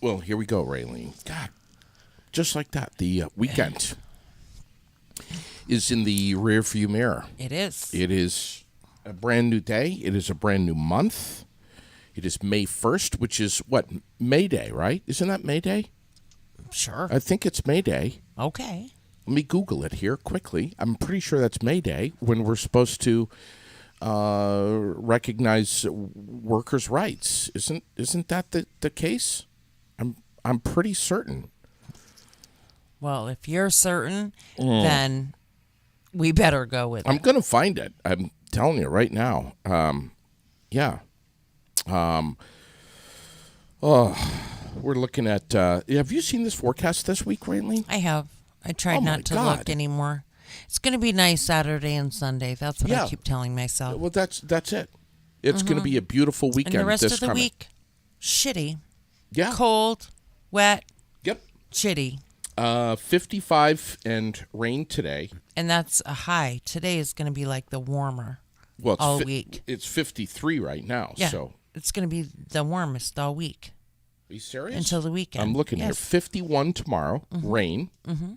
Well, here we go, Raylene. God, just like that. The weekend is in the rearview mirror. It is. It is a brand new day. It is a brand new month. It is May 1st, which is what? May Day, right? Isn't that May Day? Sure. I think it's May Day. Okay. Let me Google it here quickly. I'm pretty sure that's May Day when we're supposed to recognize workers' rights. Isn't that the case? I'm pretty certain. Well, if you're certain, then we better go with it. I'm going to find it. I'm telling you right now. Yeah. We're looking at. Have you seen this forecast this week, Raylene? I have. I tried not to look anymore. It's going to be nice Saturday and Sunday. That's what I keep telling myself. Well, that's it. It's going to be a beautiful weekend. And the rest of the coming. week, shitty. Yeah. Cold, wet. Yep. Shitty. 55 and rain today. And that's a high. Today is going to be like the warmer all week. It's 53 right now. Yeah. So it's going to be the warmest all week. Are you serious? Until the weekend. I'm looking here. 51 tomorrow. Rain. Mm-hmm.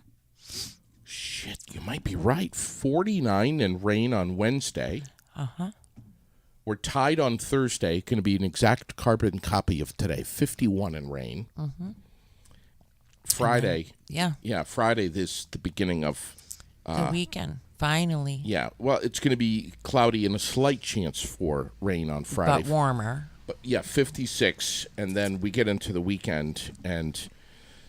Shit, you might be right. 49 and rain on Wednesday. Uh-huh. We're tied on Thursday. Going to be an exact carbon copy of today. 51 and rain. Mm-hmm. Friday. Yeah, Friday is the beginning of the weekend. Finally. Yeah, well, it's going to be cloudy and a slight chance for rain on Friday. But warmer. But yeah, 56, and then we get into the weekend and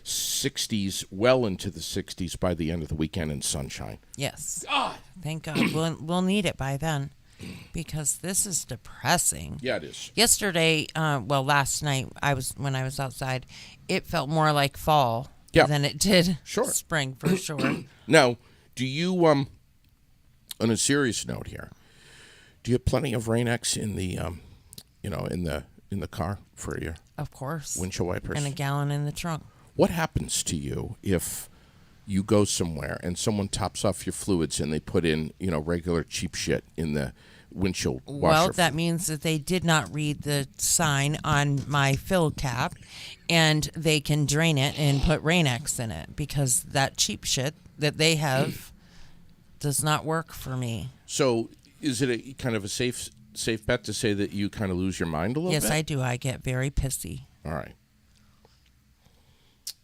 60s, well into the 60s by the end of the weekend, and sunshine. Yes. God. Thank God. We'll need it by then, because this is depressing. Yeah, it is. Yesterday, last night, when I was outside, it felt more like fall than it did spring for sure. Now, do you on a serious note here, do you have plenty of Rain-X in the in the car for your windshield wipers? And a gallon in the trunk. What happens to you if you go somewhere and someone tops off your fluids and they put in, regular cheap shit in the windshield washer? Well, that means that they did not read the sign on my fill cap, and they can drain it and put Rain-X in it, because that cheap shit that they have does not work for me. So is it a kind of a safe bet to say that you kind of lose your mind a little bit? Yes, I do. I get very pissy. All right.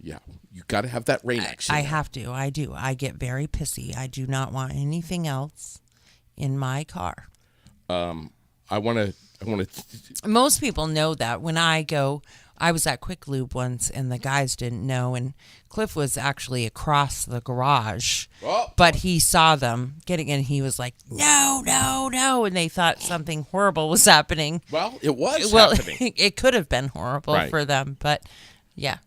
Yeah, you got to have that Rain-X. I have to. I do. I get very pissy. I do not want anything else in my car. I want to. Most people know that. When I was at Quick Lube once, and the guys didn't know, and Cliff was actually across the garage, but he saw them getting in. He was like, "No, no, no," and they thought something horrible was happening. Well, it was happening. It could have been horrible for them, but yeah.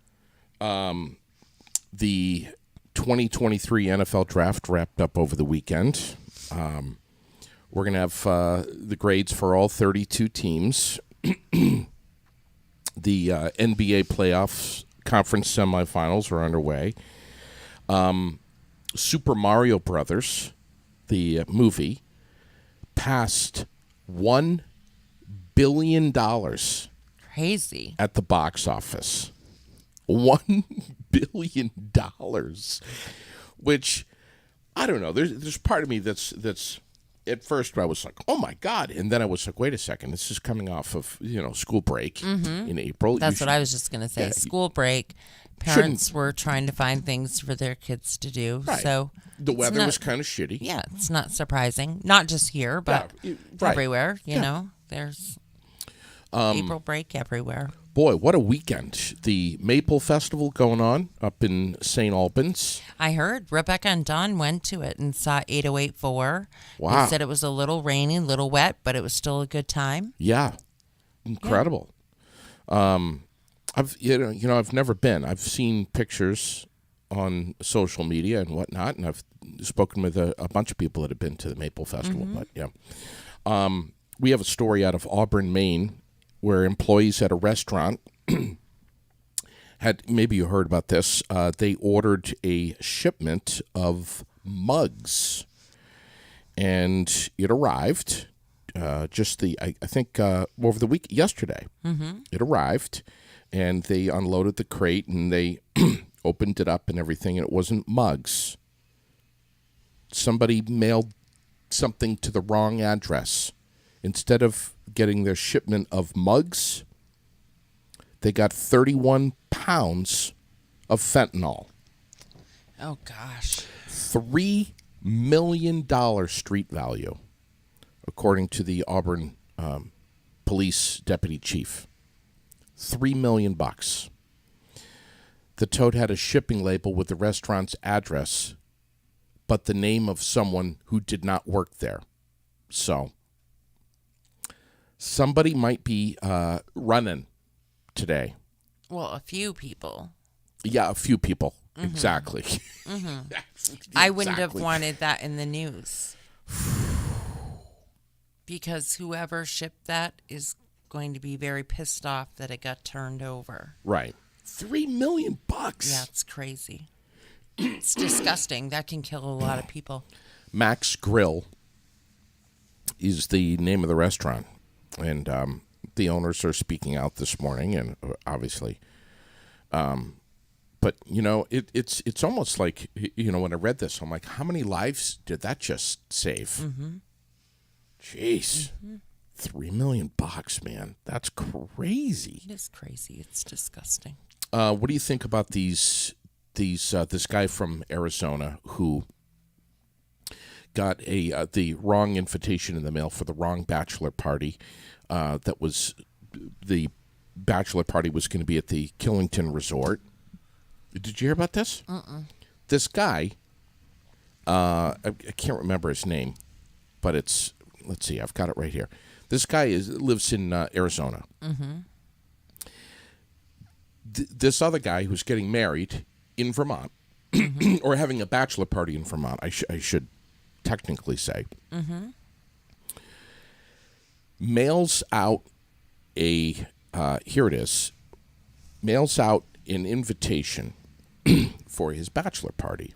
The 2023 NFL Draft wrapped up over the weekend. We're going to have the grades for all 32 teams. The NBA playoffs conference semifinals are underway. Super Mario Brothers, the movie, passed $1 billion. Crazy. At the box office. $1 billion, which I don't know. There's part of me that's at first I was like, oh my God, and then I was like, wait a second, this is coming off of school break in April. That's what I was just gonna say. School break, parents were trying to find things for their kids to do. Right. So the weather was kind of shitty. Yeah, it's not surprising. Not just here, but everywhere. You know, there's April break everywhere. Boy, what a weekend. The Maple Festival going on up in St. Albans. I heard Rebecca and Don went to it and saw 8084. Wow. They said it was a little rainy, a little wet, but it was still a good time. Yeah. Incredible. Yeah. I've never been. I've seen pictures on social media and whatnot, and I've spoken with a bunch of people that have been to the Maple Festival. But yeah. We have a story out of Auburn, Maine, where employees at a restaurant maybe you heard about this, they ordered a shipment of mugs, and it arrived I think over the week, yesterday. It arrived, and they unloaded the crate, and they opened it up and everything, and it wasn't mugs. Somebody mailed something to the wrong address. Instead of getting their shipment of mugs, they got 31 pounds of fentanyl. Oh, gosh. $3 million street value, according to the Auburn police deputy chief. $3 million. The tote had a shipping label with the restaurant's address, but the name of someone who did not work there. So, somebody might be running today. Well, a few people. Yeah, a few people. Mm-hmm. Exactly. Mm-hmm. I wouldn't have wanted that in the news. Because whoever shipped that is going to be very pissed off that it got turned over. Right. $3 million. Yeah, it's crazy. It's disgusting. That can kill a lot of people. Max Grill is the name of the restaurant. And the owners are speaking out this morning, and obviously. But, you know, it's almost like, you know, when I read this, I'm like, how many lives did that just save? Mm-hmm. Jeez. Mm-hmm. $3 million, man. That's crazy. It is crazy. It's disgusting. What do you think about this guy from Arizona who got the wrong invitation in the mail for the wrong bachelor party? That was the bachelor party was going to be at the Killington Resort. Did you hear about this? This guy, I can't remember his name, but it's, let's see, I've got it right here. This guy lives in Arizona. Mm-hmm. This other guy who's getting married in Vermont, mm-hmm. or having a bachelor party in Vermont, I should technically say, mm-hmm. mails out mails out an invitation for his bachelor party.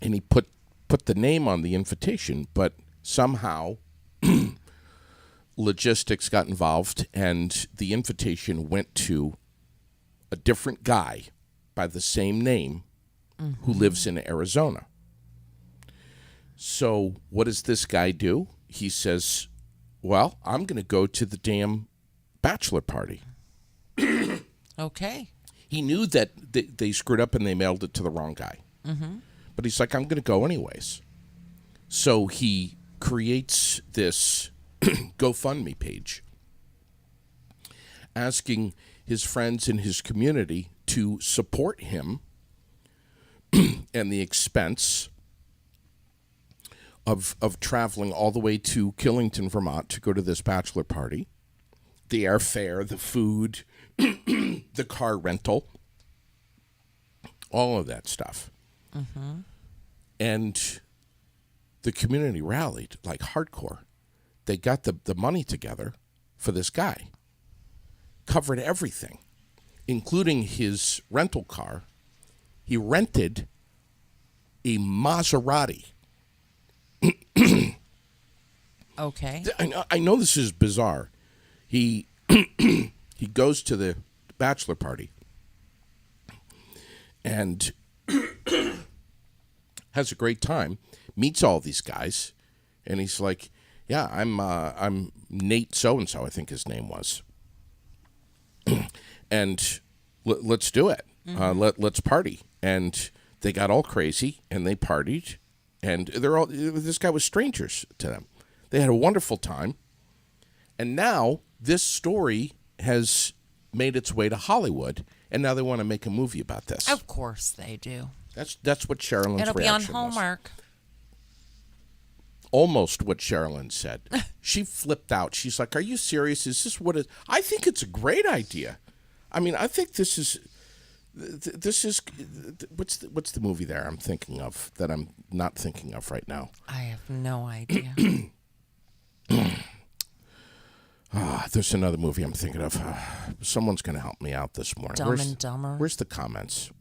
And he put the name on the invitation, but somehow logistics got involved, and the invitation went to a different guy by the same name, mm-hmm. who lives in Arizona. So what does this guy do? He says, well, I'm going to go to the damn bachelor party. Okay. He knew that they screwed up and they mailed it to the wrong guy. Mm-hmm. But he's like, I'm going to go anyways. So he creates this GoFundMe page asking his friends in his community to support him and the expense of traveling all the way to Killington, Vermont to go to this bachelor party. The airfare, the food, the car rental, all of that stuff. Mm-hmm. And the community rallied like hardcore. They got the money together for this guy. Covered everything, including his rental car. He rented a Maserati. Okay. I know this is bizarre. He he goes to the bachelor party and has a great time, meets all these guys, and he's like, yeah, I'm Nate so-and-so, I think his name was. And let's do it. Mm-hmm. Let's party. And they got all crazy, and they partied, and this guy was strangers to them. They had a wonderful time. And now this story has made its way to Hollywood, and now they want to make a movie about this. Of course they do. That's what Sherilyn's It'll be reaction on Hallmark. was. Almost what Sherilyn said. She flipped out. She's like, are you serious? Is this what it... I think it's a great idea. I mean, I think this is... What's the movie there I'm thinking of that I'm not thinking of right now? I have no idea. There's another movie I'm thinking of. Someone's going to help me out this morning. Dumb and Dumber. Where's the comments?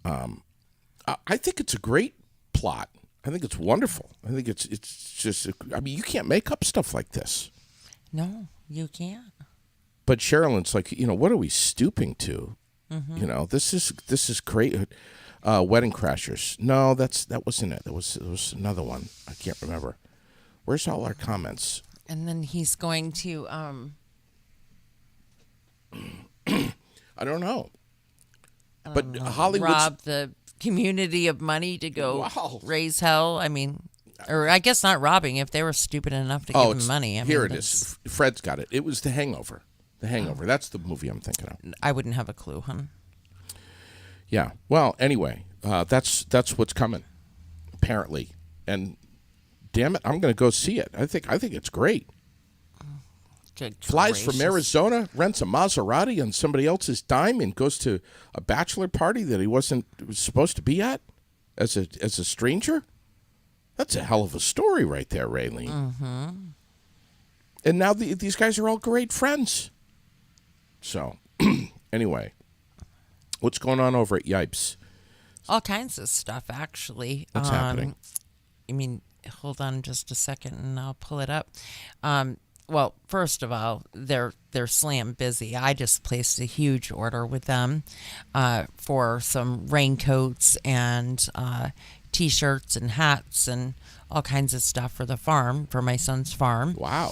I think it's a great plot. I think it's wonderful. I think it's just. I mean, you can't make up stuff like this. No, you can't. but Sherilyn's like, what are we stooping to? This is great. Wedding Crashers. No, that wasn't it. There was another one. I can't remember. Where's all our comments? And then he's going to I don't know. But Hollywood's rob the community of money to go raise hell. I mean, or I guess not robbing if they were stupid enough to give him money. Here it is. Fred's got it. It was The Hangover. The Hangover. That's the movie I'm thinking of. I wouldn't have a clue, huh? Yeah. Well, anyway, that's what's coming, apparently. And damn it, I'm going to go see it. I think it's great. Flies from Arizona, rents a Maserati on somebody else's dime, and goes to a bachelor party that he was supposed to be at as a stranger. That's a hell of a story right there, Raylene. Mm-hmm. And now these guys are all great friends. So, anyway, what's going on over at Yipes? All kinds of stuff, actually. What's happening? I mean, hold on just a second, and I'll pull it up. Well, first of all, they're slam busy. I just placed a huge order with them for some raincoats and T-shirts and hats and all kinds of stuff for the farm, for my son's farm. Wow.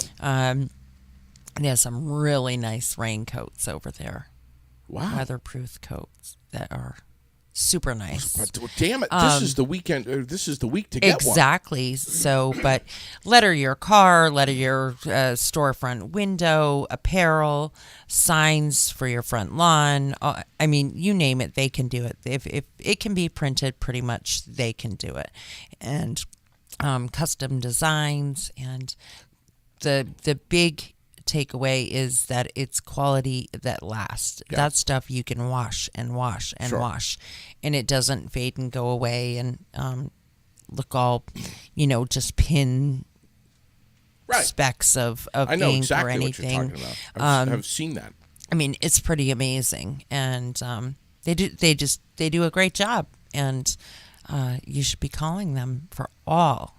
They have some really nice raincoats over there. Wow. Weatherproof coats that are super nice. Damn it. This is the weekend. This is the week to get one. Exactly. So, but letter your car, letter your storefront window, apparel, signs for your front lawn. I mean, you name it, they can do it. If it can be printed, pretty much they can do it. And custom designs, and the big takeaway is that it's quality that lasts. Yeah. That stuff you can wash and wash and wash, and it doesn't fade and go away and look all, just pin specks of I know ink exactly or anything. What you're talking about. I've seen that. I mean, it's pretty amazing, and they do a great job, and you should be calling them for all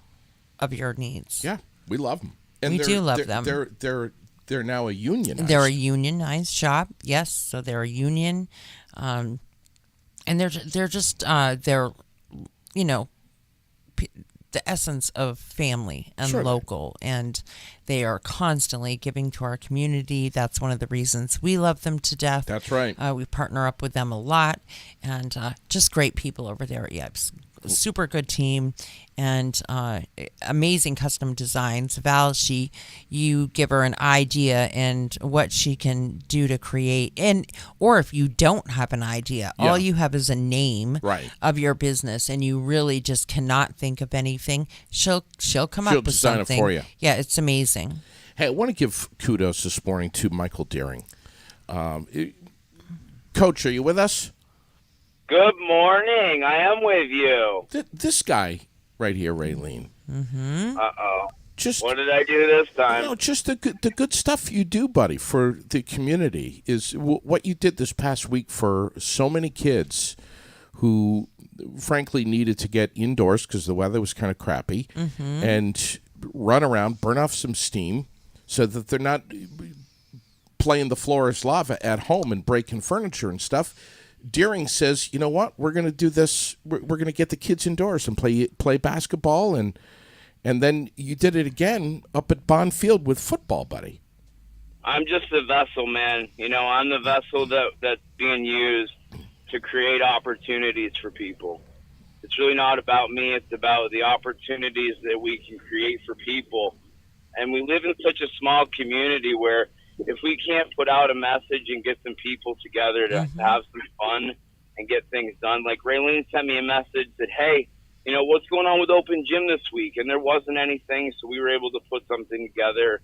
of your needs. Yeah, we love them. And we do love them. They're now a unionized. They're a unionized shop, yes. So they're a union, and they're just the essence of family and local, and they are constantly giving to our community. That's one of the reasons we love them to death. That's right. We partner up with them a lot, and just great people over there at Yipes. Super good team, and amazing custom designs. Val, you give her an idea and what she can do to create, or if you don't have an idea, all you have is a name of your business, and you really just cannot think of anything. She'll come up with design something it for you. Yeah, it's amazing. Hey, I want to give kudos this morning to Michael Deering. Coach, are you with us? Good morning. I am with you. This guy right here, Raylene. Mm-hmm. Uh-oh. What did I do this time? Just the good stuff you do, buddy, for the community is what you did this past week for so many kids who, frankly, needed to get indoors because the weather was kind of crappy, and run around, burn off some steam so that they're not playing the floor is lava at home and breaking furniture and stuff. Deering says, you know what, we're going to do this. We're going to get the kids indoors and play basketball, and then you did it again up at Bond Field with football, buddy. I'm just the vessel, man. I'm the vessel that's being used to create opportunities for people. It's really not about me. It's about the opportunities that we can create for people. And we live in such a small community where if we can't put out a message and get some people together to have some fun and get things done, like Raylene sent me a message that, hey, what's going on with Open Gym this week? And there wasn't anything, so we were able to put something together.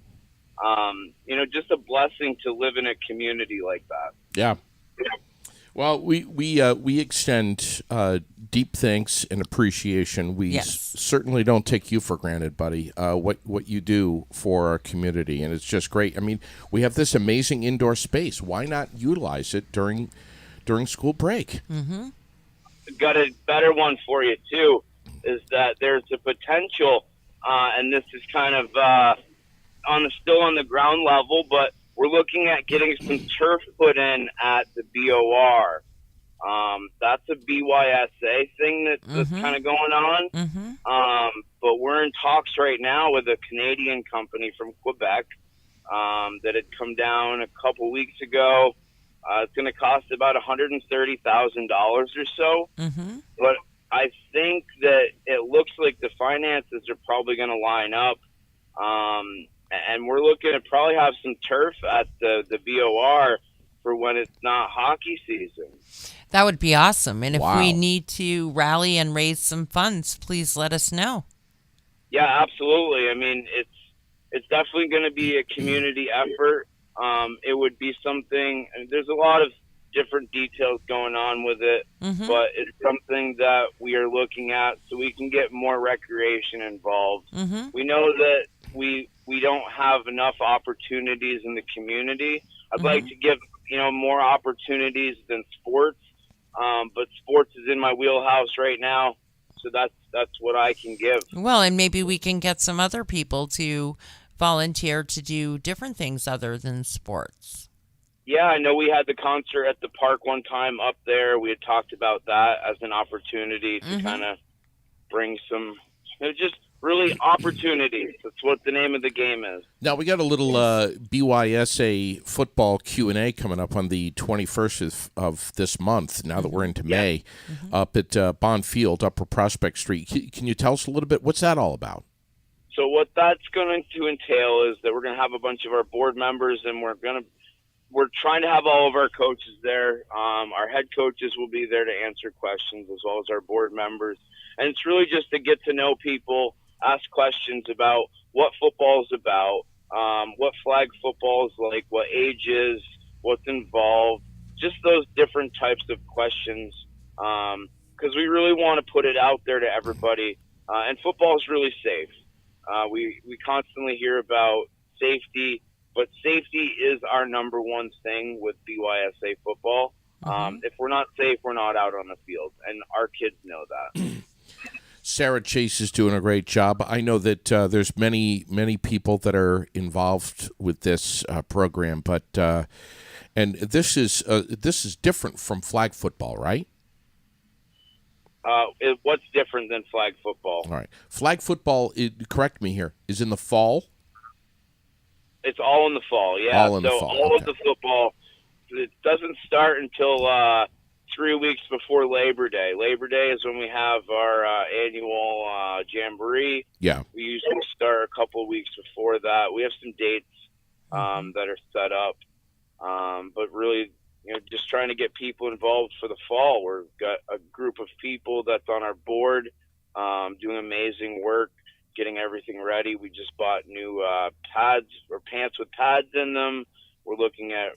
Just a blessing to live in a community like that. Yeah. Well, we extend deep thanks and appreciation. We certainly don't take you for granted, buddy. What you do for our community, and it's just great. I mean, we have this amazing indoor space. Why not utilize it during school break? Mm-hmm. Got a better one for you too. Is that there's a potential, and this is kind of still on the ground level, but we're looking at getting some turf put in at the BOR. That's a BYSA thing that's kind of going on. But we're in talks right now with a Canadian company from Quebec that had come down a couple weeks ago. It's going to cost about $130,000 or so. But I think that it looks like the finances are probably going to line up. And we're looking to probably have some turf at the BOR for when it's not hockey season. That would be awesome. And if Wow. we need to rally and raise some funds, please let us know. Yeah, absolutely. I mean, it's definitely going to be a community effort. It would be something, and there's a lot of different details going on with it, but it's something that we are looking at so we can get more recreation involved. We know that we don't have enough opportunities in the community. I'd like to give, more opportunities than sports, but sports is in my wheelhouse right now, so that's what I can give. Well, and maybe we can get some other people to volunteer to do different things other than sports. Yeah, I know we had the concert at the park one time up there. We had talked about that as an opportunity to kind of bring some, just really opportunities. That's what the name of the game is. Now, we got a little BYSA football Q&A coming up on the 21st of this month, now that we're into May, up at Bond Field, Upper Prospect Street. Can you tell us a little bit, what's that all about? So what that's going to entail is that we're going to have a bunch of our board members, and we're trying to have all of our coaches there. Our head coaches will be there to answer questions, as well as our board members. And it's really just to get to know people, ask questions about what football is about, what flag football is like, what age is, what's involved, just those different types of questions. Because we really want to put it out there to everybody. And football is really safe. We constantly hear about safety, but safety is our number one thing with BYSA football. If we're not safe, we're not out on the field, and our kids know that. Sarah Chase is doing a great job. I know that there's many people that are involved with this program, but and this is different from flag football, right? What's different than flag football? All right, flag football. Correct me here. Is in the fall. It's all in the fall, yeah. All in the fall. All of the football, it doesn't start until 3 weeks before Labor Day. Labor Day is when we have our annual jamboree. Yeah. We usually start a couple of weeks before that. We have some dates that are set up, but really, just trying to get people involved for the fall. We've got a group of people that's on our board doing amazing work, getting everything ready. We just bought new pads or pants with pads in them. We're looking at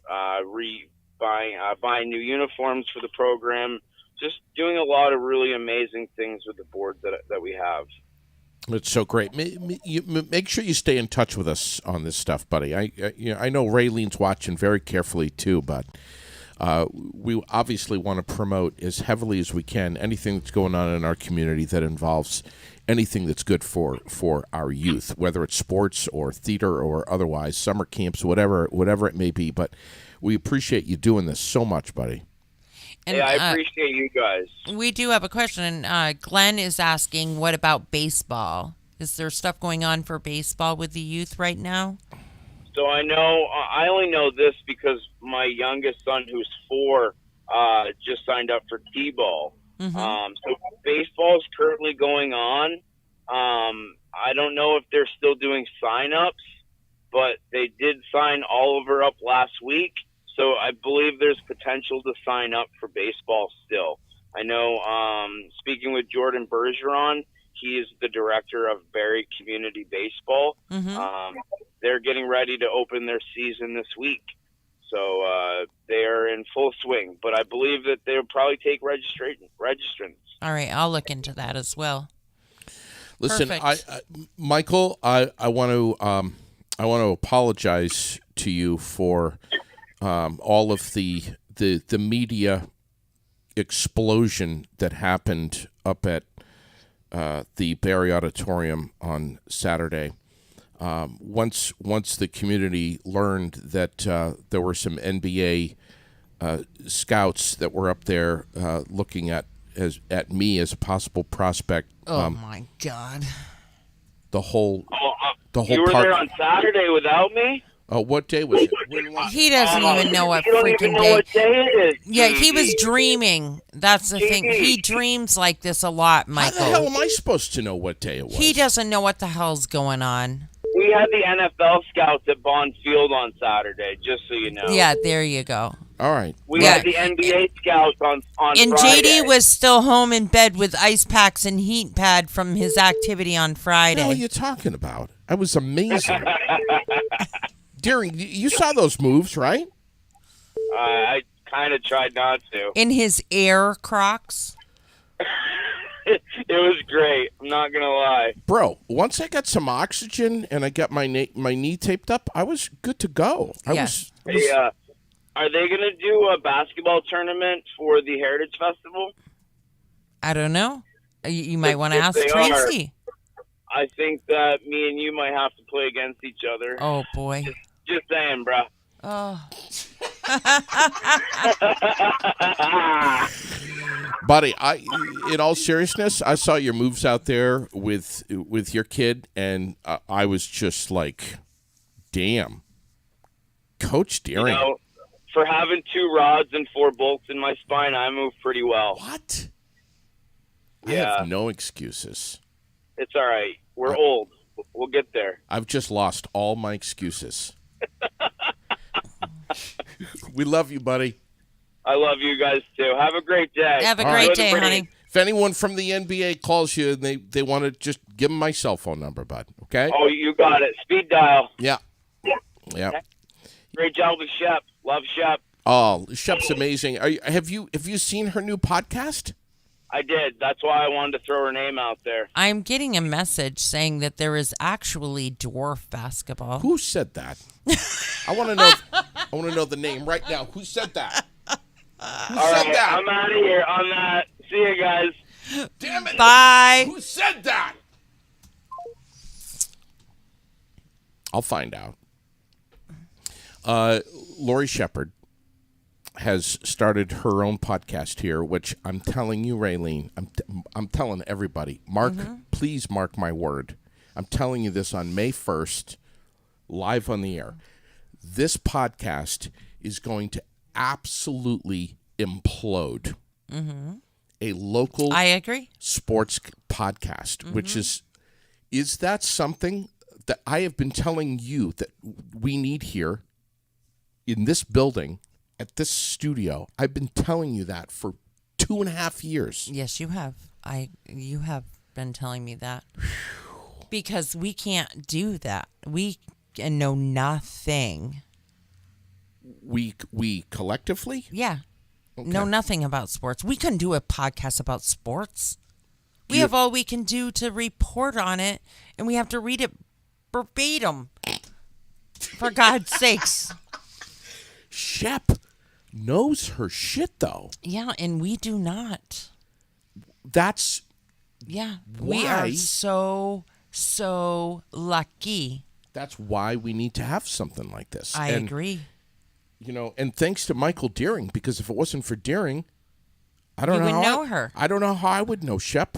buying new uniforms for the program. Just doing a lot of really amazing things with the board that we have. It's so great. Make sure you stay in touch with us on this stuff, buddy. I know Raylene's watching very carefully too, but we obviously want to promote as heavily as we can anything that's going on in our community that involves anything that's good for our youth, whether it's sports or theater or otherwise, summer camps, whatever it may be. But we appreciate you doing this so much, buddy. And, I appreciate you guys. We do have a question. Glenn is asking, what about baseball? Is there stuff going on for baseball with the youth right now? So I only know this because my youngest son, who's 4, just signed up for T-ball. So baseball is currently going on. I don't know if they're still doing sign-ups, but they did sign Oliver up last week. So I believe there's potential to sign up for baseball still. I know, speaking with Jordan Bergeron, he is the director of Barrie Community Baseball. They're getting ready to open their season this week. So they are in full swing. But I believe that they'll probably take registrants. All right, I'll look into that as well. Listen, Perfect. Michael, I want to apologize to you for all of the media explosion that happened up at the Barrie Auditorium on Saturday. once the community learned that there were some NBA scouts that were up there looking at me as a possible prospect. Oh my God! The whole You were there on Saturday without me? Oh, what day was it? When was He doesn't even know what You don't freaking even know day. what day it is. Yeah, he was dreaming. That's the thing. He dreams like this a lot, How Michael. the hell am I supposed to know what day it was? He doesn't know what the hell's going on. We had the NFL scouts at Bond Field on Saturday, just so you know. Yeah, there you go. All right. We had the NBA scouts on And Friday. JD was still home in bed with ice packs and heat pad from his activity on What Friday. the hell are you talking about? That was amazing. Deering, you saw those moves, right? I kind of tried not to. In his Air Crocs. It was great. I'm not going to lie. Bro, once I got some oxygen and I got my knee taped up, I was good to go. Hey, are they going to do a basketball tournament for the Heritage Festival? I don't know. You might want to If ask they Tracy. I think that me and you might have to play against each other. Oh, boy. Just saying, bro. Oh. Buddy, in all seriousness, I saw your moves out there with your kid, and I was just like, damn. Coach Deering. You know, for having 2 rods and 4 bolts in my spine, I move pretty well. What? Yeah. I have no excuses. It's all right. We're old. We'll get there. I've just lost all my excuses. We love you, buddy. I love you guys, too. Have a great day. Have a All great right. day, honey. If anyone from the NBA calls you and they want to, just give them my cell phone number, bud. Okay? Oh, you got it. Speed dial. Yeah. Yeah. Great job with Shep. Love Shep. Oh, Shep's amazing. Have you seen her new podcast? I did. That's why I wanted to throw her name out there. I'm getting a message saying that there is actually dwarf basketball. Who said that? I want to know. I want to know the name right now. Who said that? Who All said right, that? I'm out of here on that. See you guys. Damn it! Bye. Who said that? I'll find out. Lori Shepard has started her own podcast here, which I'm telling you, Raylene, I'm telling everybody, Mark, please mark my word. I'm telling you this on May 1st, live on the air. This podcast is going to absolutely implode. A local I agree. sports podcast, which is that something that I have been telling you that we need here in this building, at this studio? I've been telling you that for 2.5 years. Yes, you have. You have been telling me that. Because we can't do that. We know nothing. We collectively? Yeah. Okay. Know nothing about sports. We couldn't do a podcast about sports. We have all we can do to report on it, and we have to read it verbatim. For God's sakes. Shep knows her shit, though. Yeah, and we do not. That's Yeah. We are Why? so lucky. that's why we need to have something like this. I And, agree. You know, and thanks to Michael Deering, because if it wasn't for Deering, I don't You know wouldn't how know her. I don't know how I would know Shep.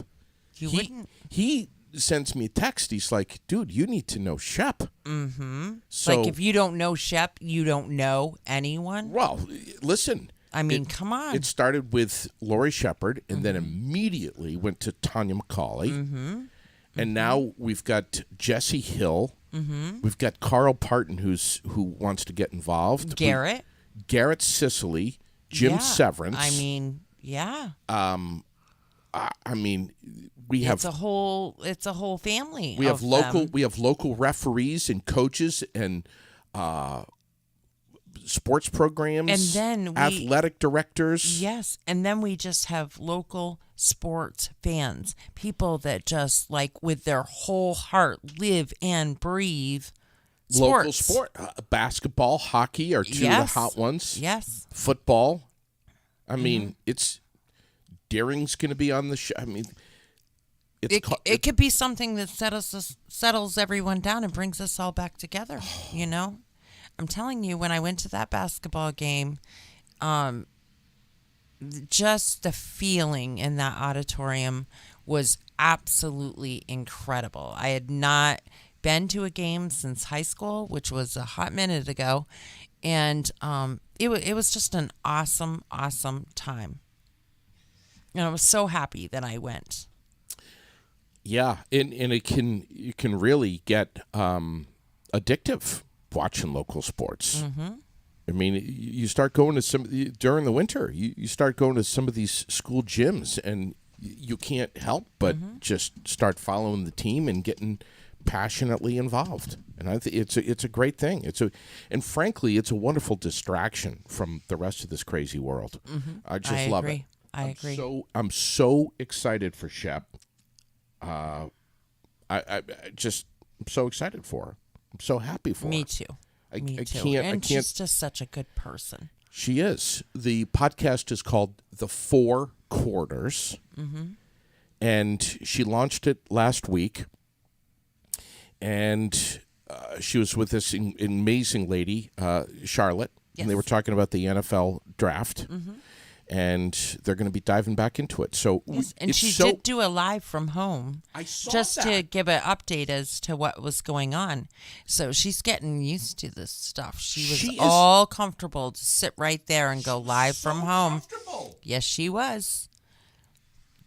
You wouldn't. He sends me a text. He's like, dude, you need to know Shep. Mm-hmm. So, Like, if you don't know Shep, you don't know anyone. well, listen. I mean, come on. It started with Lori Shepard and then immediately went to Tanya McCauley. And now we've got Jesse Hill. We've got Carl Parton, who wants to get involved. Garrett. Garrett Sicily. Jim Yeah. Severance. I mean, yeah. I mean, we have It's a whole family. we have of local them. we have local referees and coaches and sports programs And then athletic directors. Yes, and then we just have local sports fans, people that just like with their whole heart live and breathe sports. Local sport, basketball, hockey are two of the hot ones. Yes. Football. I mean, it's Deering's going to be on the show. I mean, it could be something that settles everyone down and brings us all back together. You know, I'm telling you, when I went to that basketball game, just the feeling in that auditorium was absolutely incredible. I had not been to a game since high school, which was a hot minute ago, and it was just an awesome time. And I was so happy that I went. Yeah, and it can really get addictive watching local sports. Mm-hmm. I mean, you start going to during the winter. You start going to some of these school gyms, and you can't help but just start following the team and getting passionately involved. And I think it's a great thing. And frankly, it's a wonderful distraction from the rest of this crazy world. Mm-hmm. I just love it. I agree. I'm so excited for Shep. I'm so excited for her. I'm so happy for her. Me too. Me too. And she's just such a good person. She is. The podcast is called The Four Quarters, and she launched it last week. And she was with this amazing lady, Charlotte, yes. and they were talking about the NFL draft. And they're going to be diving back into it. So, yes. And she did do a live from home. I saw just that. to give an update as to what was going on. So she's getting used to this stuff. She was all comfortable to sit right there and go live from home. Yes, she was.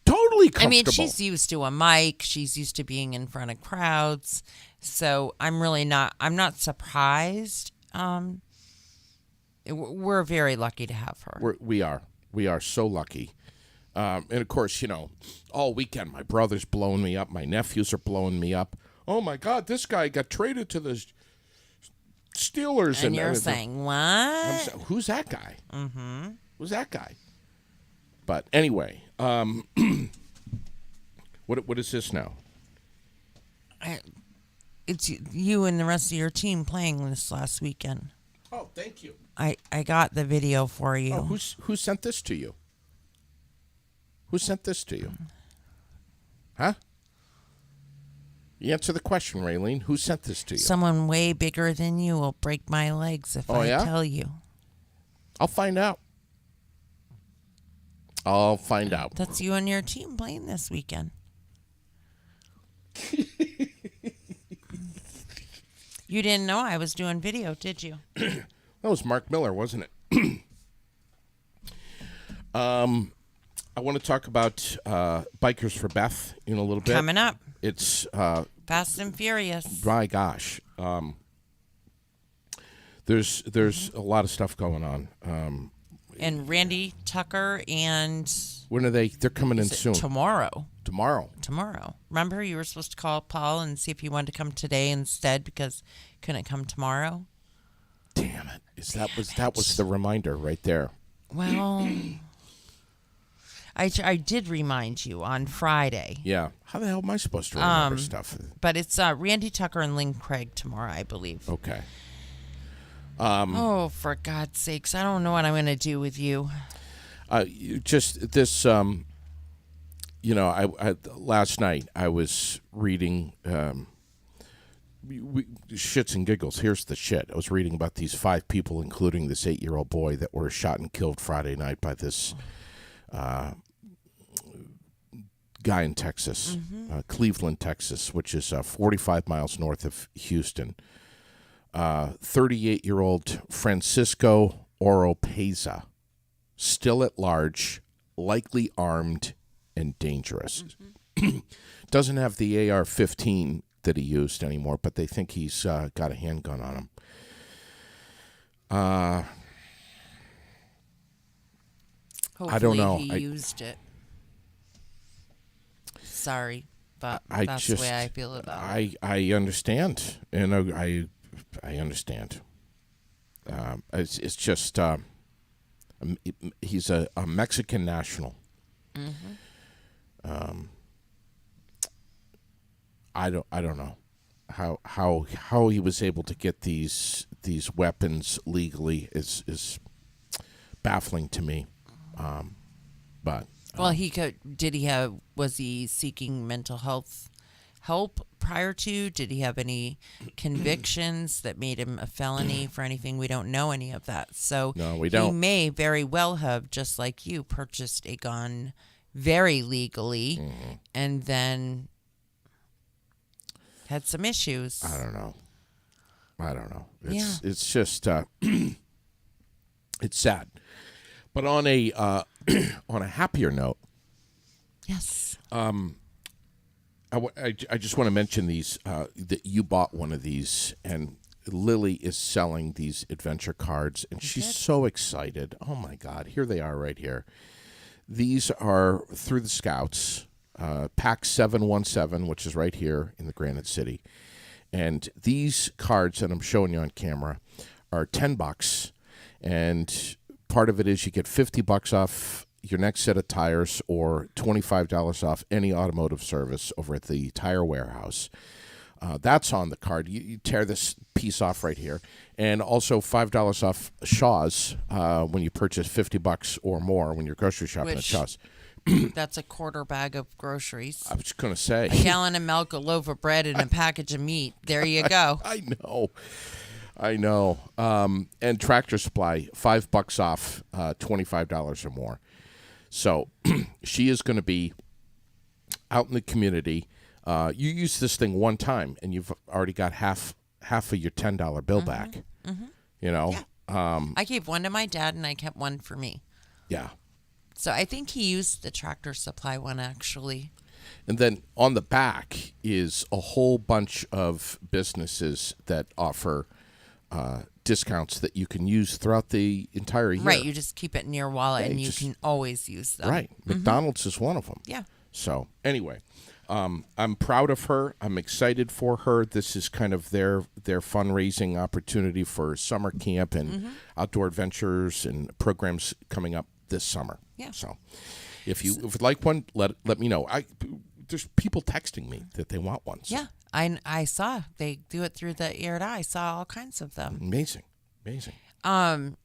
Totally comfortable. I mean, she's used to a mic. She's used to being in front of crowds. So I'm not surprised. We're very lucky to have her. We are so lucky. And, of course, all weekend my brother's blowing me up. My nephews are blowing me up. Oh, my God, this guy got traded to the Steelers. And you're saying, what? Who's that guy? Mm-hmm. Who's that guy? But anyway, what is this now? It's you and the rest of your team playing this last weekend. Oh, thank you. I got the video for you. Oh, who sent this to you? Who sent this to you? Huh? You answer the question, Raylene. Who sent this to you? Someone way bigger than you will break my legs if I tell you. I'll find out. That's you and your team playing this weekend. You didn't know I was doing video, did you? That was Mark Miller, wasn't it? I want to talk about Bikers for Beth in a little bit. Coming up. It's Fast and Furious. My gosh. There's a lot of stuff going on. And Randy Tucker and... When are they? They're coming in soon. Tomorrow. Tomorrow. Remember, you were supposed to call Paul and see if he wanted to come today instead because he couldn't come tomorrow? Damn it. That was the reminder right there. Well, I did remind you on Friday. Yeah. How the hell am I supposed to remember stuff? But it's Randy Tucker and Lynn Craig tomorrow, I believe. Okay. Oh, for God's sakes. I don't know what I'm going to do with you. Just this, I last night I was reading shits and giggles. Here's the shit. I was reading about these 5 people, including this 8-year-old boy, that were shot and killed Friday night by this guy in Texas, Cleveland, Texas, which is 45 miles north of Houston. 38-year-old Francisco Oropeza, still at large, likely armed and dangerous. Doesn't have the AR-15 that he used anymore, but they think he's got a handgun on him. Hopefully I don't know. He used it. Sorry, but that's the way I feel about it. I understand, and I understand. It's just he's a Mexican national. I don't know how he was able to get these weapons legally is baffling to me. But Well, he could. Did he have? Was he seeking mental health help prior to? Did he have any convictions that made him a felony for anything? We don't know any of that. So No, we He don't. may very well have, just like you, purchased a gun very legally, and then had some issues. I don't know. Yeah. It's just it's sad. But on a on a happier note, Yes. I just want to mention these that you bought one of these, and Lily is selling these adventure cards, and she's so excited. Oh my God! Here they are, right here. These are through the Scouts, Pack 717, which is right here in the Granite City, and these cards that I'm showing you on camera are $10, and part of it is you get $50 off your next set of tires, or $25 off any automotive service over at the Tire Warehouse. That's on the card. You tear this piece off right here. And also $5 off Shaw's when you purchase $50 or more when you're grocery shopping at Shaw's. That's a quarter bag of groceries. I was just going to say. A gallon of milk, a loaf of bread, and a package of meat. There you go. I know. And Tractor Supply, $5 off, $25 or more. So she is going to be out in the community. You use this thing one time, and you've already got half of your $10 bill back. Mm-hmm. You know. Yeah. I gave one to my dad, and I kept one for me. Yeah. So I think he used the Tractor Supply one, actually. And then on the back is a whole bunch of businesses that offer discounts that you can use throughout the entire year. Right, you just keep it in your wallet, and you can always use them. Right. McDonald's is one of them. Yeah. So anyway, I'm proud of her. I'm excited for her. This is kind of their fundraising opportunity for summer camp and outdoor adventures and programs coming up this summer. Yeah. So if you'd like one, let me know. There's people texting me that they want one. So. Yeah. I saw they do it through the ear. I saw all kinds of them. Amazing. And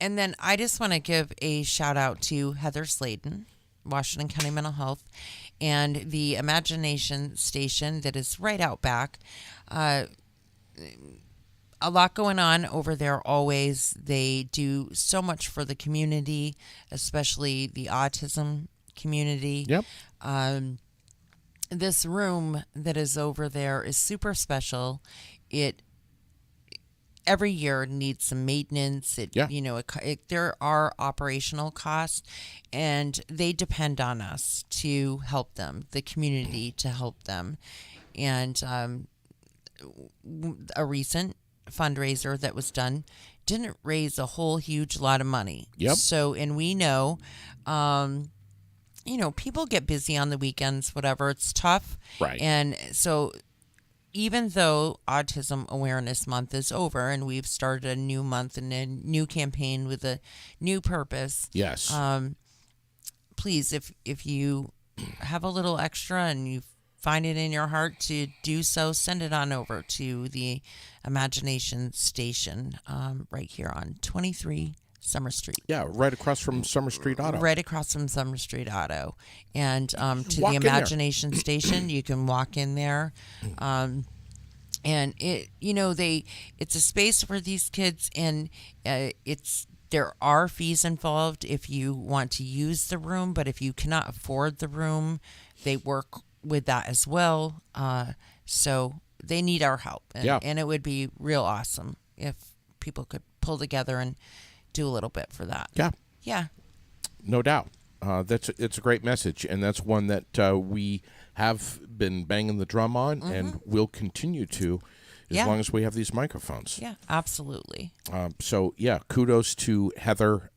then I just want to give a shout out to Heather Sladen, Washington County Mental Health, and the Imagination Station that is right out back. A lot going on over there always. They do so much for the community, especially the autism community. Yep. This room that is over there is super special. It every year needs some maintenance. There are operational costs, and they depend on us to help them, the community to help them. And a recent fundraiser that was done didn't raise a whole huge lot of money. Yep. So, and we know, people get busy on the weekends, whatever. It's tough. Right. And so even though Autism Awareness Month is over and we've started a new month and a new campaign with a new purpose. Yes. Please, if you have a little extra and you find it in your heart to do so, send it on over to the Imagination Station right here on 23 Summer Street. Yeah, right across from Summer Street Auto. Right across from Summer Street Auto. And to Walk the in Imagination Station, you can walk in there. And it's a space for these kids, and there are fees involved if you want to use the room, but if you cannot afford the room, they work with that as well. So they need our help. And it would be real awesome if people could pull together and do a little bit for that. Yeah. Yeah. No doubt. It's a great message, and that's one that we have been banging the drum on and will continue to as long as we have these microphones. Yeah, absolutely. Kudos to Heather,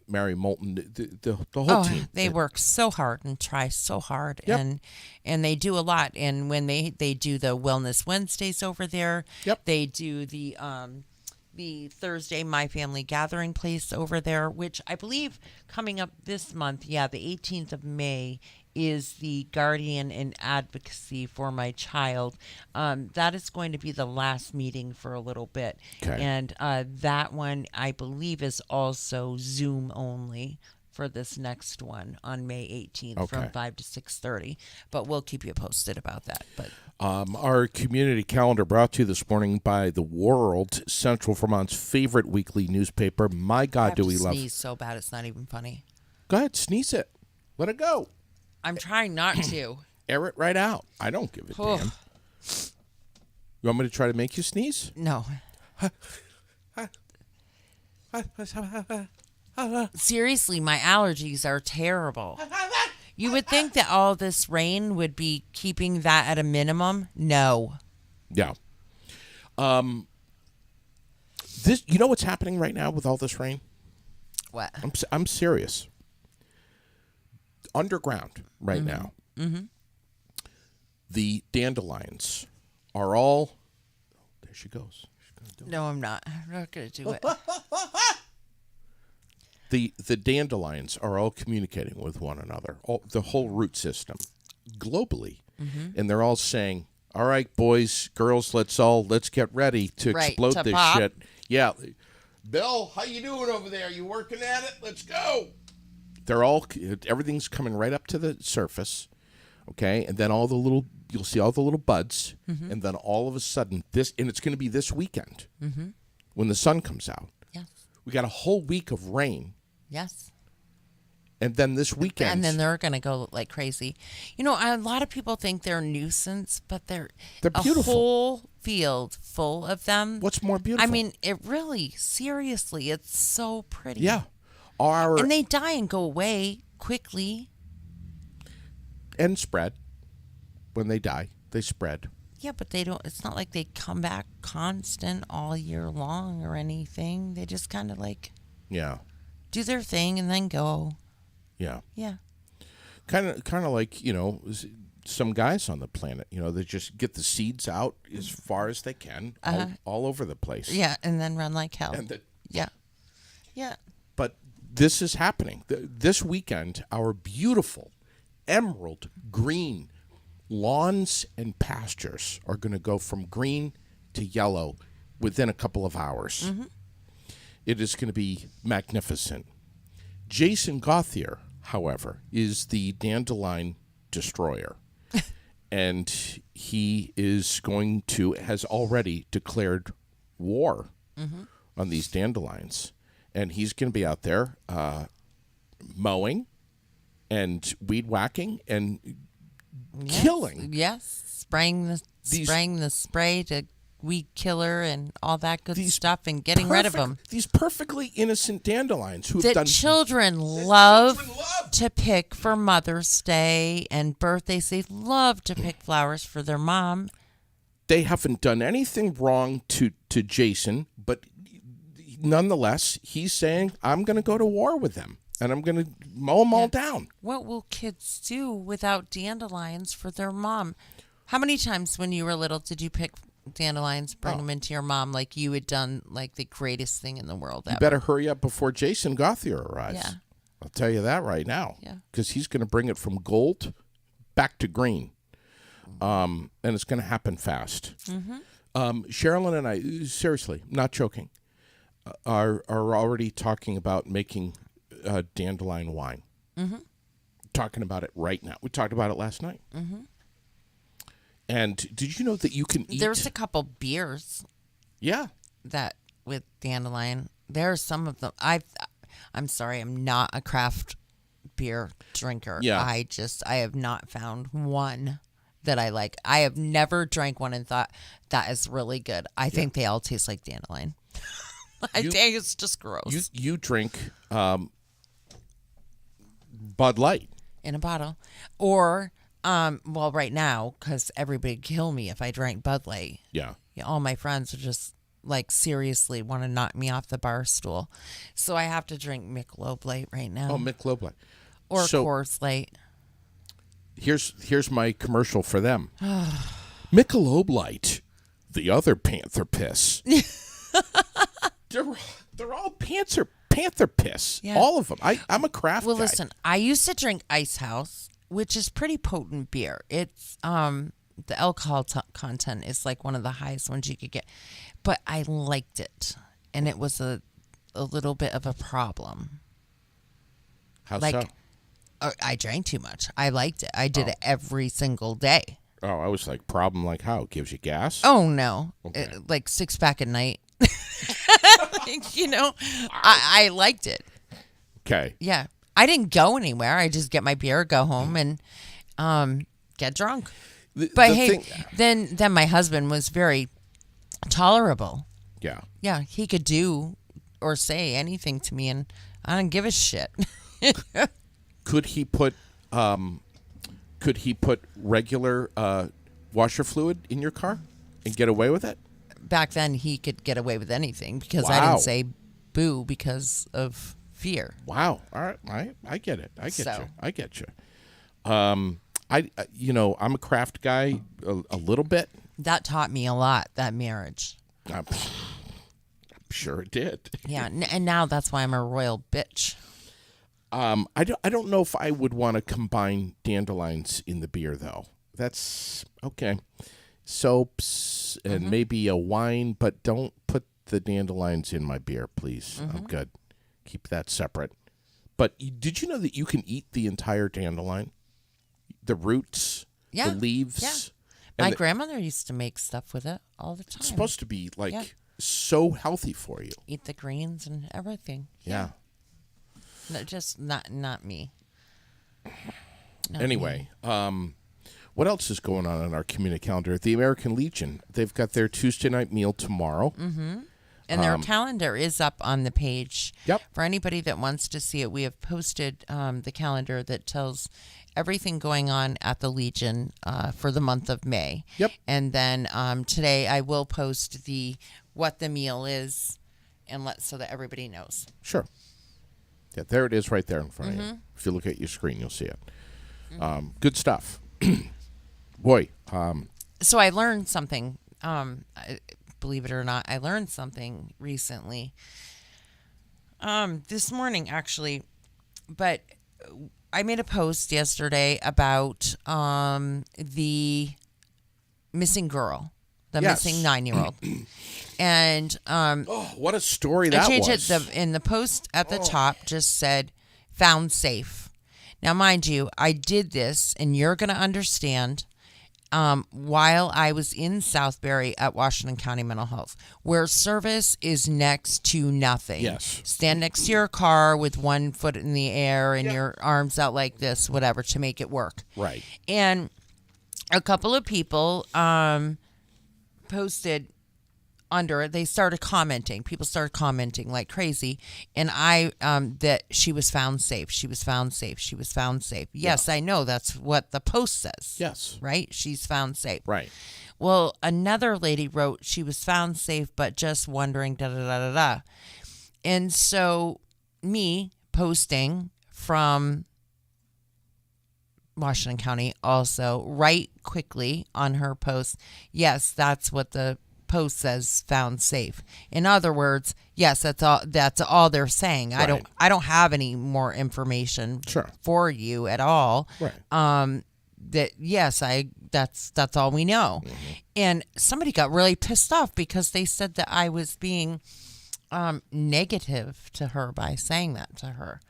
Mary Moulton, the whole team. They work so hard and try so hard, Yep. and they do a lot. And when they do the Wellness Wednesdays over there, they do the Thursday My Family Gathering place over there, which I believe coming up this month, the 18th of May, is the Guardian and Advocacy for My Child. That is going to be the last meeting for a little bit. Okay. And that one, I believe, is also Zoom only for this next one on May 18th Okay. from 5 to 6:30. But we'll keep you posted about that. But Our community calendar brought to you this morning by The World, Central Vermont's favorite weekly newspaper. My I God, have do to we love sneeze so bad it's not even funny. Go ahead, sneeze it. Let it go. I'm trying not to. Air it right out. I don't give a Oh. damn. You want me to try to make you sneeze? No. Seriously, my allergies are terrible. You would think that all this rain would be keeping that at a minimum. No. Yeah. This, you know what's happening right now with all this rain? What? I'm serious. Underground right now, the dandelions are all. There she goes. She's gonna do it. No, I'm not. I'm not going to do it. The dandelions are all communicating with one another, the whole root system, globally, and they're all saying, "All right, boys, girls, let's get ready to Right, explode to this pop. shit." Yeah, Bill, how you doing over there? You working at it? Let's go. Everything's coming right up to the surface, okay, and then you'll see all the little buds, and then all of a sudden and it's going to be this weekend when the sun comes out. Yes. We got a whole week of rain. Yes. And then this weekend. And then they're going to go like crazy. You know, a lot of people think they're a nuisance, but they're beautiful. A whole field full of them. What's more beautiful? I mean, it really, seriously, it's so pretty. Yeah. And they die and go away quickly. And spread. When they die, they spread. Yeah, but they don't, it's not like they come back constant all year long or anything. They just kind of like Yeah. do their thing and then go. Yeah. Yeah. Kind of like, some guys on the planet, they just get the seeds out as far as they can all over the place. Yeah, and then run like hell. Yeah. Yeah. But this is happening. This weekend, our beautiful emerald green lawns and pastures are going to go from green to yellow within a couple of hours. It is going to be magnificent. Jason Gauthier, however, is the dandelion destroyer. And he has already declared war on these dandelions. And he's going to be out there mowing and weed whacking and killing. Yes, spraying the spray to weed killer and all that good stuff and getting rid of them. These perfectly innocent dandelions who have That done children love to pick for Mother's Day and birthdays. They love to pick flowers for their mom. They haven't done anything wrong to Jason, but nonetheless, he's saying, I'm going to go to war with them, and I'm going to mow them all down. What will kids do without dandelions for their mom? How many times when you were little did you pick dandelions, bring them into your mom like you had done like the greatest thing in the world ever? You better hurry up before Jason Gauthier arrives. Yeah. I'll tell you that right now. Yeah. Because he's going to bring it from gold back to green. And it's going to happen fast. Sherilyn and I, seriously, not joking, are already talking about making dandelion wine. Talking about it right now. We talked about it last night. And did you know that you can eat? There's a couple beers Yeah. that with dandelion. There are some of them. I'm sorry, I'm not a craft beer drinker. Yeah. I have not found one that I like. I have never drank one and thought that is really good. I think they all taste like dandelion. I think it's just gross. You drink Bud Light. In a bottle. Or, well, right now, because everybody would kill me if I drank Bud Light. Yeah. All my friends are just, like, seriously want to knock me off the bar stool. So I have to drink Michelob Light right now. Oh, Michelob Light. Or So- Coors Light. Here's my commercial for them. Michelob Light, the other panther piss. they're all panther piss. Yeah. All of them. I'm a craft Well, guy. listen, I used to drink Ice House, which is pretty potent beer. It's the alcohol content is like one of the highest ones you could get, but I liked it, and it was a little bit of a problem. How like, so? I drank too much. I liked it. I did it every single day. Oh, I was like, problem like how? It gives you gas? Oh, no. Okay. Like 6-pack a night. I liked it. Okay. Yeah. I didn't go anywhere. I just get my beer, go home, and get drunk. But The hey, thing- then my husband was very tolerable. Yeah. Yeah, he could do or say anything to me, and I don't give a shit. Could he put regular washer fluid in your car and get away with it? Back then, he could get away with anything because I Wow. didn't say boo because of fear. Wow. All right. I get it. I get So. you. I get you. I'm a craft guy a little bit. That taught me a lot, that marriage. I'm sure it did. Yeah, and now that's why I'm a royal bitch. I don't know if I would want to combine dandelions in the beer though. That's okay. Soaps and maybe a wine, but don't put the dandelions in my beer, please. I'm good. Keep that separate. But did you know that you can eat the entire dandelion? The roots, Yeah. the leaves. Yeah. My And grandmother used to make stuff with it all the time. it's supposed to be like Yeah. so healthy for you. Eat the greens and everything. Yeah. No, just not me. Not Anyway, what else is going on our community calendar? The American Legion, they've got their Tuesday night meal tomorrow. And their calendar is up on the page. Yep. For anybody that wants to see it, we have posted the calendar that tells everything going on at the Legion for the month of May. Yep. And then today I will post what the meal is, and so that everybody knows. Sure. Yeah, there it is right there in front of you. If you look at your screen, you'll see it. Good stuff. Boy. So I learned something. Believe it or not, I learned something recently. This morning, actually. But I made a post yesterday about the missing girl, the Yes. missing 9-year-old. And Oh, what a story I that changed was. it. In the post at the top just said, found safe. Now, mind you, I did this, and you're going to understand, while I was in Southbury at Washington County Mental Health, where service is next to nothing. Yes. Stand next to your car with one foot in the air and your arms out like this, whatever, to make it work. Right. And a couple of people posted under it. They started commenting. People started commenting like crazy. And I, that she was found safe. She was found safe. She was found safe. Yes, I know that's what the post says. Yes. Right? She's found safe. Right. Well, another lady wrote she was found safe, but just wondering, da da da da da. And so me posting from Washington County also right quickly on her post, yes, that's what the post says, found safe. In other words, yes, that's all they're saying. Right. I don't have any more information Sure. for you at all. Right. That yes, that's all we know. And somebody got really pissed off because they said that I was being negative to her by saying that to her.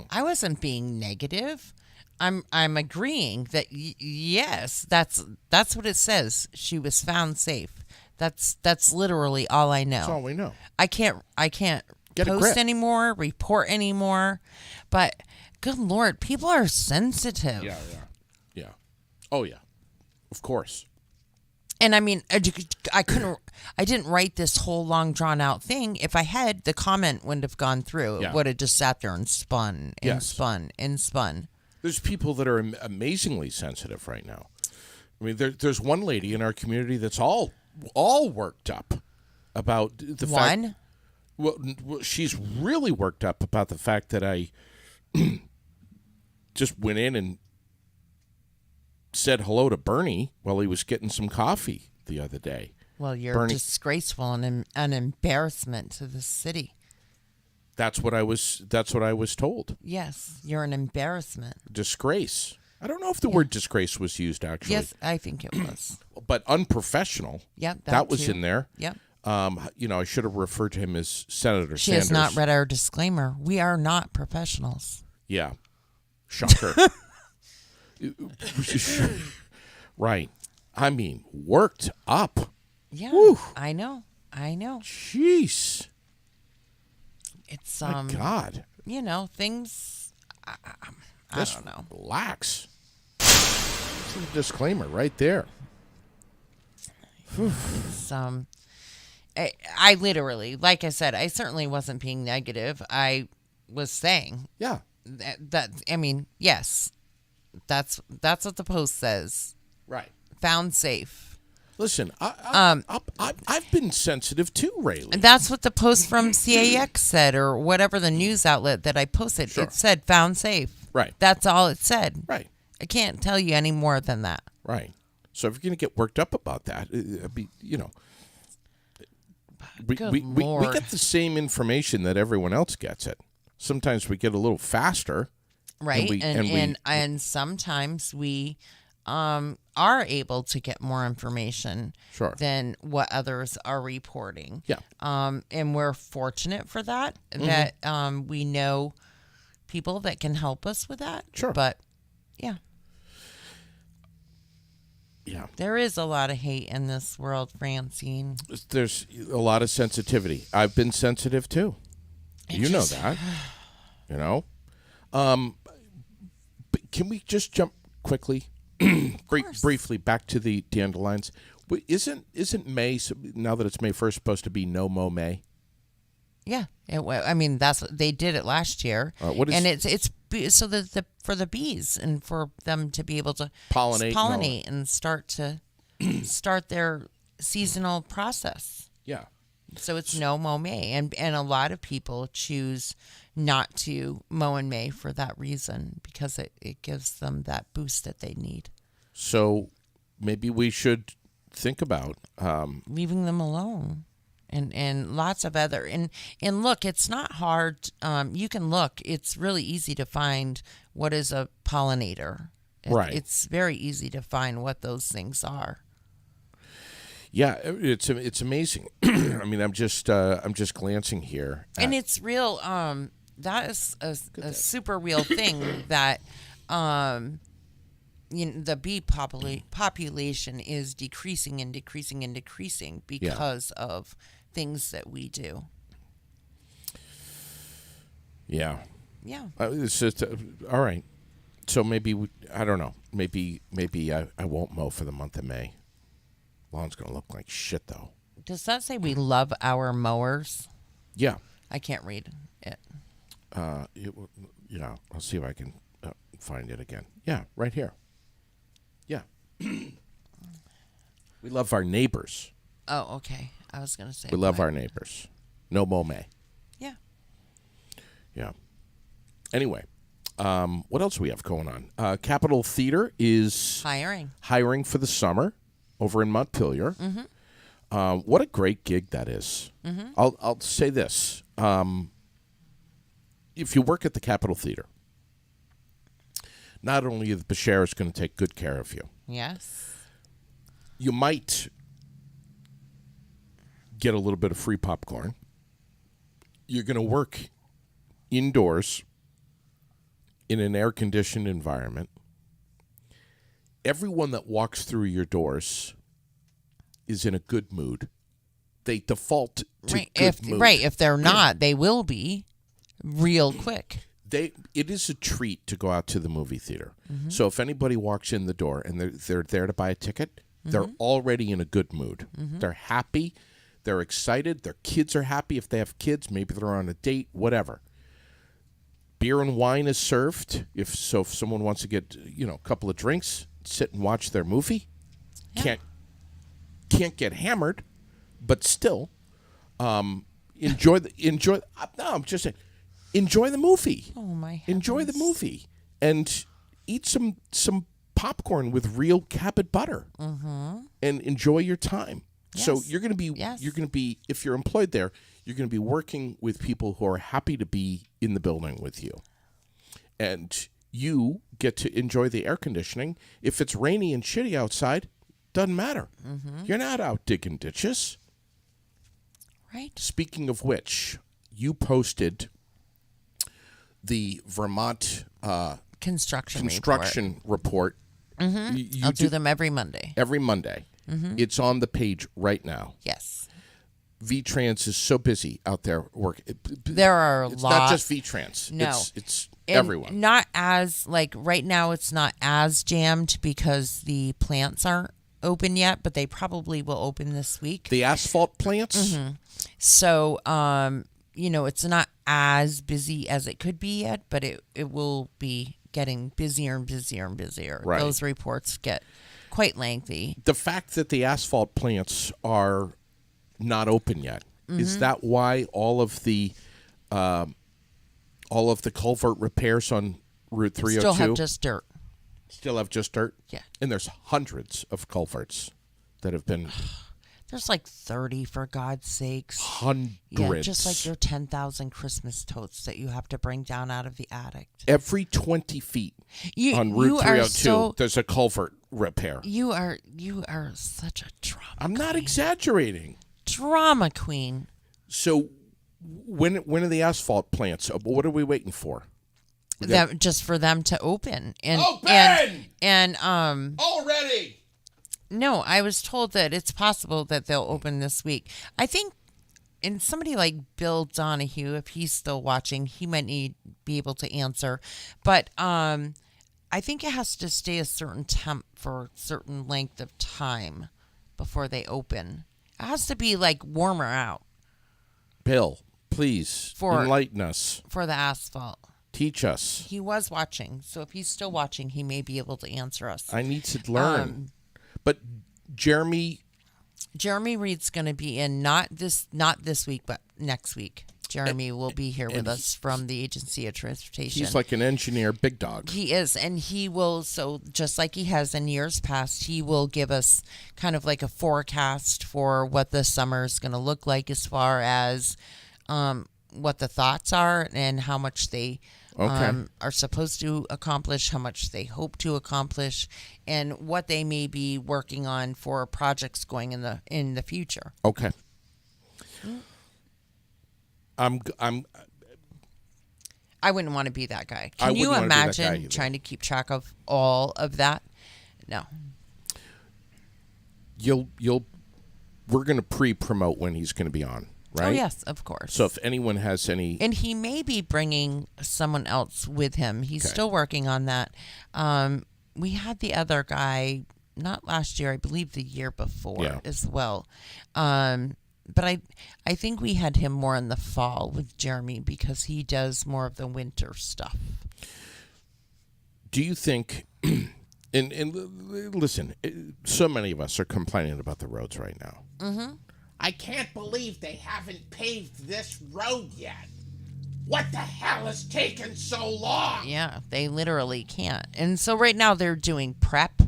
I wasn't being negative. I'm agreeing that yes, that's what it says. She was found safe. That's literally all I know. That's all we know. I can't Get a post grip. anymore, report anymore. But good Lord, people are sensitive. Yeah. Oh, yeah. Of course. And I mean, I didn't write this whole long drawn out thing. If I had, the comment wouldn't have gone through. Yeah. It would have just sat there and spun and Yes. spun and spun. There's people that are amazingly sensitive right now. I mean, there's one lady in our community that's all worked up about the fact. One? Well, she's really worked up about the fact that I just went in and said hello to Bernie while he was getting some coffee the other day. Well, you're Bernie- disgraceful and an embarrassment to the city. That's what I was told. Yes, you're an embarrassment. Disgrace. I don't know if the word disgrace was used actually. Yes, I think it was. But unprofessional. Yep, that was too. in there. Yep. I should have referred to him as Senator She Sanders. has not read our disclaimer. We are not professionals. Yeah. Shocker. Right. I mean, worked up. Yeah, Whew. I know. Jeez. It's My God. things. I Just don't know. Relax. That's a disclaimer right there. Some. I literally, like I said, I certainly wasn't being negative. I was saying Yeah. that I mean, yes, that's what the post says. Right. Found safe. Listen, I've been sensitive too, Rayleigh. And that's what the post from CAX said, or whatever the news outlet that I posted. Sure. It said found safe. Right. That's all it said. Right. I can't tell you any more than that. Right. So if you're going to get worked up about that, we get the same information that everyone else gets it. Sometimes we get a little faster. Right. And sometimes we are able to get more information than what others are reporting. Yeah. And we're fortunate for that, that we know people that can help us with that. Sure. But, yeah. Yeah. There is a lot of hate in this world, Francine. There's a lot of sensitivity. I've been sensitive too. You know that. But can we just jump quickly, briefly back to the dandelions? Isn't May, now that it's May 1st, supposed to be No Mow May? Yeah, I mean that's what they did it last year, and it's so that for the bees and for them to be able to pollinate and start their seasonal process. Yeah. So it's no mow May, and a lot of people choose not to mow in May for that reason, because it gives them that boost that they need. So maybe we should think about leaving them alone. And lots of other and look, it's not hard. You can look. It's really easy to find what is a pollinator. Right. It's very easy to find what those things are. Yeah, it's amazing. I mean, I'm just glancing here, and it's real. That is a super real thing that the bee population is decreasing and decreasing and decreasing because of things that we do. Yeah. Yeah. It's just all right. So maybe I don't know. Maybe I won't mow for the month of May. Lawn's gonna look like shit though. Does that say we love our mowers? Yeah. I can't read it. I'll see if I can find it again. Yeah, right here. Yeah. We love our neighbors. Oh, okay. I was going to say. We love our neighbors. No mow May. Yeah. Yeah. Anyway, what else do we have going on? Capitol Theater is hiring for the summer over in Montpelier. Mm-hmm. What a great gig that is. Mm-hmm. I'll say this. If you work at the Capitol Theater, not only is the sheriff's going to take good care of you. Yes. You might get a little bit of free popcorn. You're going to work indoors in an air-conditioned environment. Everyone that walks through your doors is in a good mood. They default to good mood. Right. If they're not, they will be real quick. It is a treat to go out to the movie theater. Mm-hmm. So if anybody walks in the door and they're there to buy a ticket, they're already in a good mood. Mm-hmm. They're happy. They're excited. Their kids are happy if they have kids. Maybe they're on a date, whatever. Beer and wine is served. If someone wants to get a couple of drinks, sit and watch their movie. Yeah. Can't get hammered, but still enjoy. No, I'm just saying. Enjoy the movie. Oh my! Heavens. Enjoy the movie and eat some popcorn with real Cabot butter, and enjoy your time. Yes. So you're going to be if you're employed there, you're going to be working with people who are happy to be in the building with you, and you get to enjoy the air conditioning. If it's rainy and shitty outside, doesn't matter. Mm-hmm. You're not out digging ditches. Right. Speaking of which, you posted the Vermont construction report. You I'll do them every Monday. Every Monday. It's on the page right now. Yes. VTrans is so busy out there working. There are it's lots. not just VTrans. No. It's And everyone. Not as, like, right now it's not as jammed because the plants aren't open yet, but they probably will open this week. The asphalt plants? So, it's not as busy as it could be yet, but it will be getting busier and busier and busier. Right. Those reports get quite lengthy. The fact that the asphalt plants are not open yet, is that why all of the culvert repairs on Route 302 Still have just dirt. Still have just dirt? Yeah. And there's hundreds of culverts that have been... There's like 30, for God's sakes. Hundreds. Yeah, just like your 10,000 Christmas totes that you have to bring down out of the attic. Every 20 feet on Route 302, there's a culvert repair. You are such a drama I'm not queen. exaggerating. Drama queen. So when are the asphalt plants? What are we waiting for? That just for them to open. And and already. No, I was told that it's possible that they'll open this week. I think, and somebody like Bill Donahue, if he's still watching, he might be able to answer. But I think it has to stay a certain temp for a certain length of time before they open. It has to be like warmer out. Bill, please enlighten us. For the asphalt. Teach us. He was watching, so if he's still watching, he may be able to answer us. I need to learn. But Jeremy Reed's going to be in not this week, but next week. Jeremy will be here with us from the Agency of Transportation. He's like an engineer, big dog. He is, and he will, so just like he has in years past, he will give us kind of like a forecast for what the summer is going to look like as far as what the thoughts are and how much they are supposed to accomplish, how much they hope to accomplish, and what they may be working on for projects going in the future. Okay. I wouldn't want to be that guy. Can you imagine trying to keep track of all of that? No. We're going to pre-promote when he's going to be on, right? Oh, yes, of course. So if anyone has any... And he may be bringing someone else with him. He's still working on that. We had the other guy, not last year, I believe the year before as well. But I think we had him more in the fall with Jeremy because he does more of the winter stuff. Do you think... And listen, so many of us are complaining about the roads right now. Mm-hmm. I can't believe they haven't paved this road yet. What the hell is taking so long? Yeah, they literally can't. And so right now they're doing prep.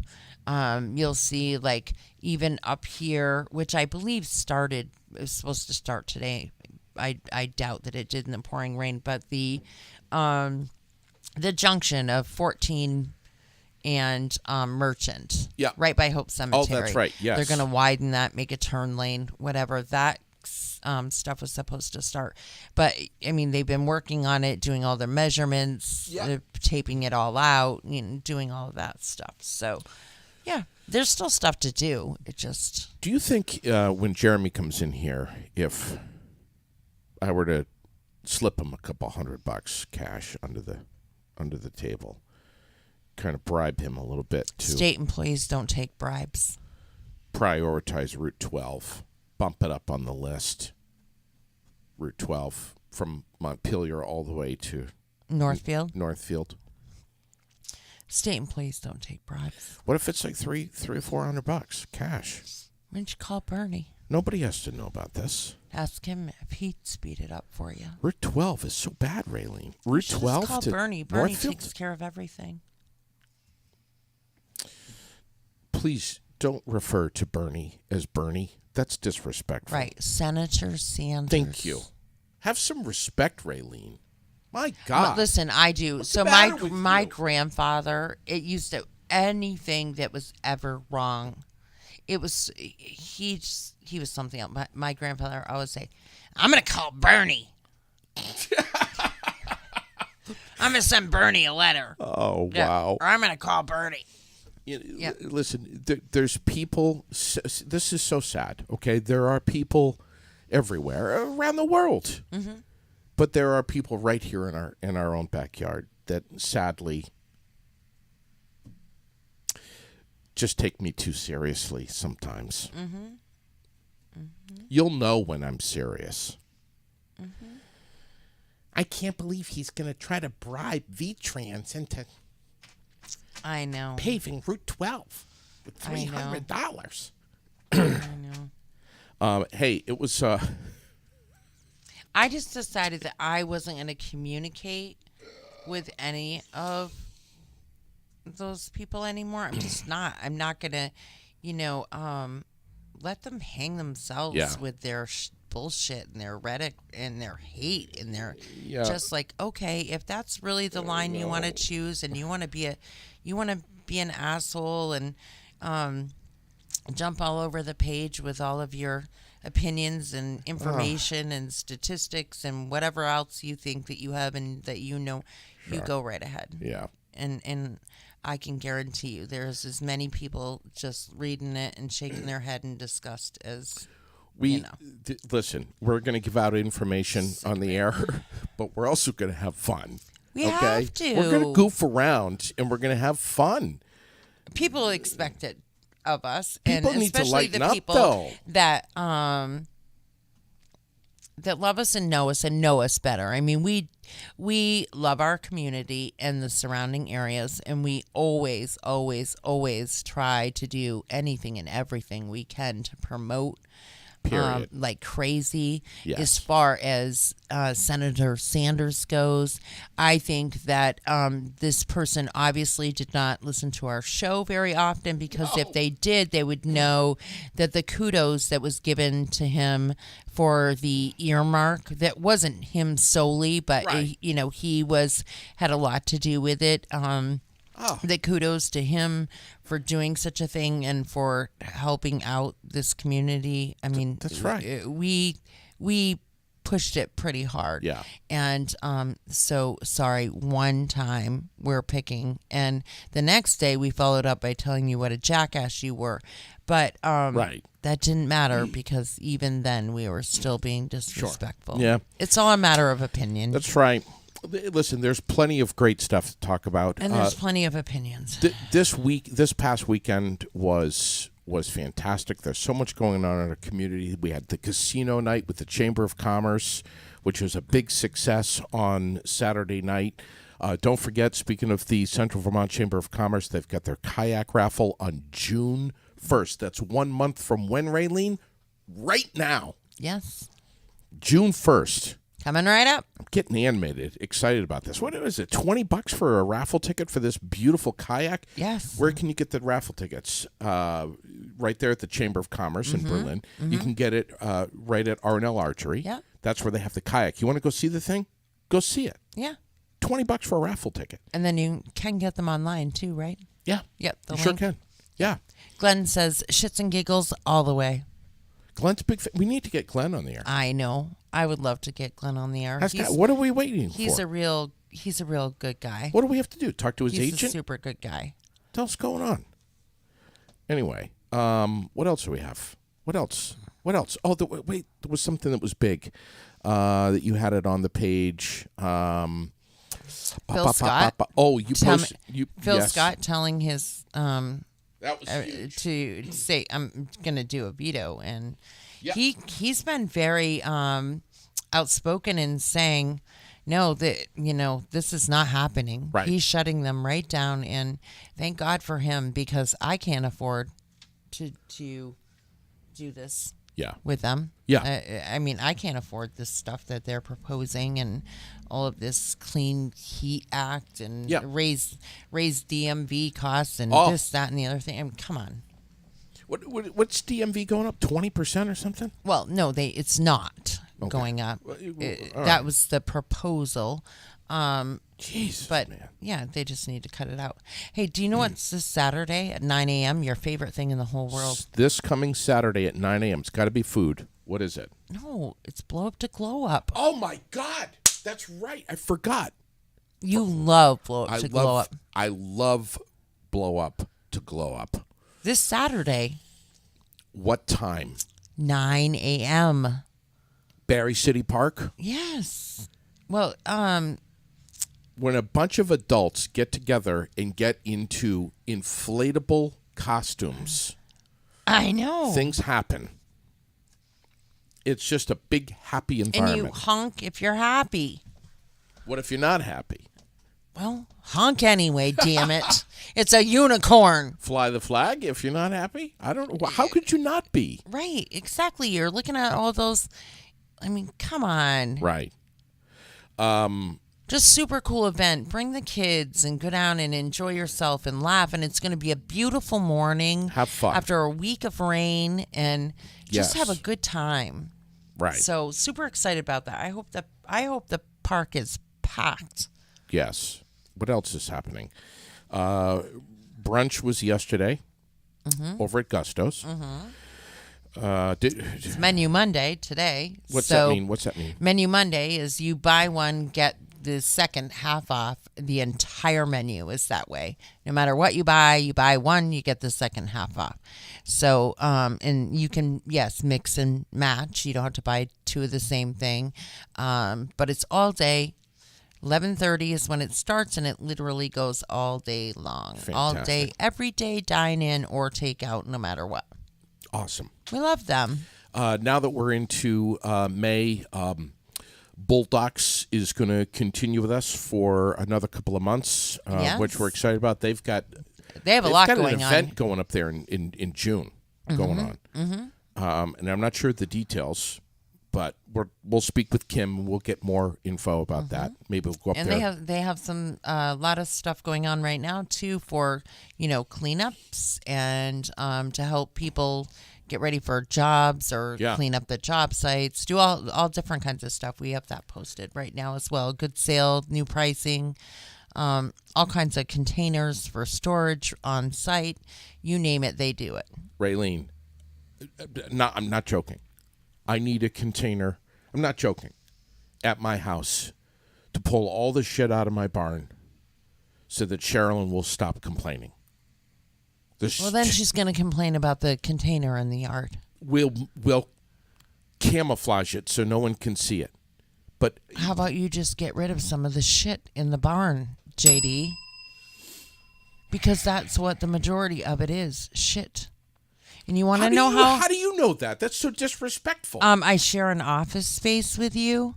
You'll see, like, even up here, which I believe it was supposed to start today. I doubt that it did in the pouring rain, but the junction of 14 and Merchant, right by Hope Cemetery. Oh, that's right, yes. They're going to widen that, make a turn lane, whatever. That stuff was supposed to start. But, I mean, they've been working on it, doing all their measurements, taping it all out, doing all of that stuff. So, yeah, there's still stuff to do. It just... Do you think when Jeremy comes in here, if I were to slip him a couple $100 cash under the table, kind of bribe him a little bit to state employees don't take bribes. Prioritize Route 12, bump it up on the list. Route 12 from Montpelier all the way to Northfield. State employees don't take bribes. What if it's like $300 or $400 cash? Why don't you call Bernie? Nobody has to know about this. Ask him if he'd speed it up for you. Route 12 is so bad, Raylene. Route 12 just call to Bernie. Bernie Northfield? takes care of everything. Please don't refer to Bernie as Bernie. That's disrespectful. Right. Senator Sanders. Thank you. Have some respect, Raylene. My God. But listen, I do. What's So the matter with my you? grandfather, it used to anything that was ever wrong. It was he was something else. My grandfather always say, "I'm gonna call Bernie." I'm going to send Bernie a letter. Oh, Yeah. wow. Or I'm going to call Bernie. Listen, there's people. This is so sad. Okay, there are people everywhere around the world, but there are people right here in our own backyard that sadly just take me too seriously sometimes. You'll know when I'm serious. I can't believe he's going to try to bribe V-Trans into I know. paving Route 12 with I know. $300. I know. Hey, it was. I just decided that I wasn't going to communicate with any of those people anymore. I'm just not. I'm not going to, let them hang themselves with their bullshit and their rhetoric and their hate and their just like, okay, if that's really the line you want to choose and you want to be an asshole and jump all over the page with all of your opinions and information and statistics and whatever else you think that you have and that you go right ahead. Yeah. And I can guarantee you there's as many people just reading it and shaking their head in disgust as listen, we're going to give out information on the air, but we're also going to have fun. We have to. We're going to goof around and we're going to have fun. People expect it of us, People and need to especially the lighten up, people though. that that love us and know us better. I mean, we love our community and the surrounding areas, and we always, always, always try to do anything and everything we can to promote. Period. Like crazy. Yes. As far as Senator Sanders goes, I think that this person obviously did not listen to our show very often because if they did, they would know that the kudos that was given to him for the earmark, that wasn't him solely, but he had a lot to do with it. The kudos to him for doing such a thing and for helping out this community. I mean, that's right. We pushed it pretty hard. Yeah. And so sorry, one time we're picking, and the next day we followed up by telling you what a jackass you were. But that didn't matter because even then we were still being disrespectful. Sure. Yeah. It's all a matter of opinion. That's right. Listen, there's plenty of great stuff to talk about. And there's plenty of opinions. This past weekend was fantastic. There's so much going on in our community. We had the casino night with the Chamber of Commerce, which was a big success on Saturday night. Don't forget, speaking of the Central Vermont Chamber of Commerce, they've got their kayak raffle on June 1st. That's 1 month from when, Raylene? Right now. Yes. June 1st. Coming right up. I'm getting animated, excited about this. What is it, $20 for a raffle ticket for this beautiful kayak? Yes. Where can you get the raffle tickets? Right there at the Chamber of Commerce in Berlin. You can get it right at R&L Archery. Yeah. That's where they have the kayak. You want to go see the thing? Go see it. Yeah. $20 for a raffle ticket. And then you can get them online too, right? Yeah. Yep. You sure can. Yeah. Glenn says shits and giggles all the way. Glenn's a big fan. We need to get Glenn on the air. I know. I would love to get Glenn on the air. What are we waiting for? He's a real good guy. What do we have to do? Talk to his He's agent? a super good guy. What else going on? Anyway, what else do we have? What else? Oh, wait, there was something that was big that you had it on the page. Phil Scott. Oh, you posted. Phil Scott telling his that was huge. To say I'm going to do a veto, and Yep. he's been very outspoken in saying no, that this is not happening. Right. He's shutting them right down, and thank God for him because I can't afford to do this. Yeah. With them. Yeah. I mean, I can't afford this stuff that they're proposing and all of this Clean Heat Act and raise DMV costs and this, that, and the other thing. I mean, come on. What's DMV going up 20% or something? Well, no, it's not going up. That was the proposal. Jesus, but man. Yeah, they just need to cut it out. Hey, do you know what's this Saturday at 9 a.m.? Your favorite thing in the whole world? This coming Saturday at 9 a.m. It's got to be food. What is it? No, it's Blow Up to Glow Up. Oh my God, that's right. I forgot. You love blow up to glow up. I love blow up to glow up. This Saturday, What time? 9 a.m. Barry City Park? Yes. Well, When a bunch of adults get together and get into inflatable costumes, I know. things happen. It's just a big, happy environment. And you honk if you're happy. What if you're not happy? Well, honk anyway, damn it. It's a unicorn. Fly the flag if you're not happy? I don't know. How could you not be? Right, exactly. You're looking at all those. I mean, come on. Right. Just super cool event. Bring the kids and go down and enjoy yourself and laugh. And it's going to be a beautiful morning. Have fun. After a week of rain and just Yes. have a good time. Right. So super excited about that. I hope the park is packed. Yes. What else is happening? Brunch was yesterday over at Gusto's. It's Menu Monday today. What's so that mean? What's that mean? Menu Monday is you buy one, get the second half off. The entire menu is that way. No matter what you buy one, you get the second half off. So, and you can, yes, mix and match. You don't have to buy two of the same thing. But it's all day. 11:30 is when it starts, and it literally goes all day long. All day, Fantastic. every day, dine in or take out, no matter what. Awesome. We love them. Now that we're into May, Bulldogs is going to continue with us for another couple of months, Yes. which we're excited about. They have a lot got going an on. event going up there in June going on. And I'm not sure the details, but we'll speak with Kim and we'll get more info about that. Maybe we'll go up And there. they have some lot of stuff going on right now too for cleanups and to help people get ready for jobs or clean up the job sites, do all different kinds of stuff. We have that posted right now as well. Good sale, new pricing, all kinds of containers for storage on site. You name it, they do it. Raylene, I'm not joking. I need a container. I'm not joking. At my house to pull all the shit out of my barn so that Sherilyn will stop complaining. Well, then she's going to complain about the container in the yard. We'll camouflage it so no one can see it. But How about you just get rid of some of the shit in the barn, JD? Because that's what the majority of it is, shit. And you want to know how do you know that? That's so disrespectful. I share an office space with you.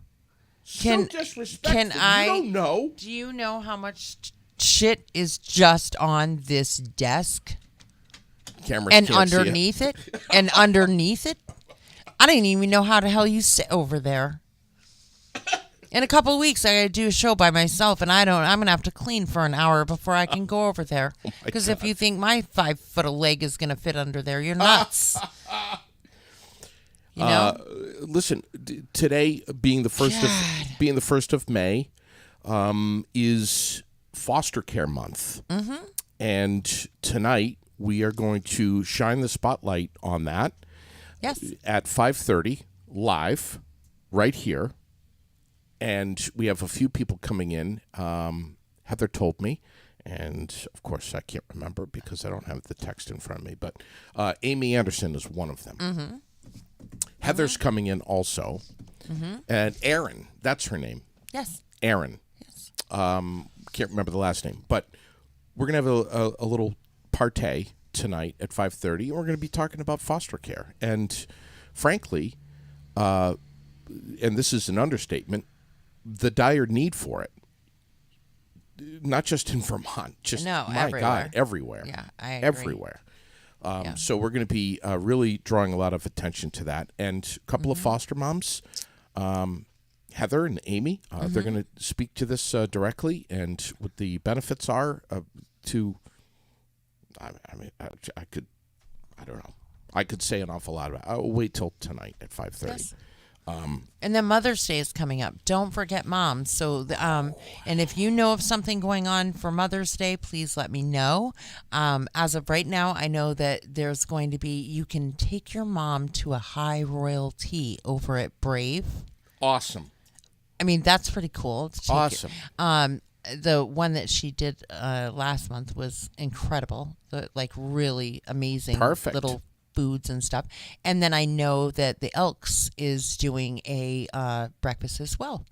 So disrespectful. Can I? You don't know. Do you know how much shit is just on this desk Cameras and can't see it. underneath it and underneath it? I don't even know how the hell you sit over there. In a couple of weeks, I got to do a show by myself, and I'm going to have to clean for an hour before I can go over there. Because if you think my 5 foot of leg is going to fit under there, you're nuts. You know? Listen, today being the first of May, is foster care month, and tonight we are going to shine the spotlight on that. Yes. At 5:30 live, right here. And we have a few people coming in. Heather told me, and of course I can't remember because I don't have the text in front of me, but Amy Anderson is one of them. Heather's coming in also. And Erin, that's her name. Yes. Erin. Yes. Can't remember the last name, but we're going to have a little partay tonight at 5:30, and we're going to be talking about foster care. And frankly, and this is an understatement, the dire need for it. Not just in Vermont, just everywhere. God, everywhere. Yeah, I agree. Everywhere. So we're going to be really drawing a lot of attention to that. And a couple of foster moms, Heather and Amy, they're going to speak to this directly and what the benefits are to. I mean, I don't know. I could say an awful lot about it. I'll wait till tonight at 5:30. Yes. And then Mother's Day is coming up. Don't forget moms. So, and if you know of something going on for Mother's Day, please let me know. As of right now, I know that there's going to be, you can take your mom to a high royalty over at Brave. Awesome. I mean, that's pretty cool. Awesome. the one that she did last month was incredible. Like really amazing, Perfect. little foods and stuff. And then I know that the Elks is doing a breakfast as well.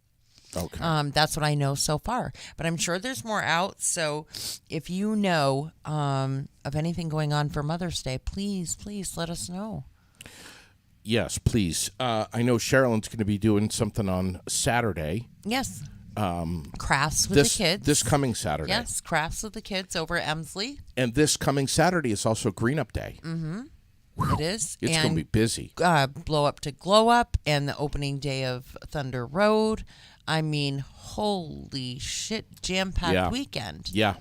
Okay. That's what I know so far, but I'm sure there's more out. So if you know of anything going on for Mother's Day, please let us know. Yes, please. I know Sherilyn's going to be doing something on Saturday. Yes. Crafts with the kids. This coming Saturday. Yes, crafts with the kids over at Emsley. And this coming Saturday is also Green Up Day. Mm-hmm. It is. It's going to be busy. Blow Up to Glow Up and the opening day of Thunder Road. I mean, holy shit, jam-packed weekend. Yeah,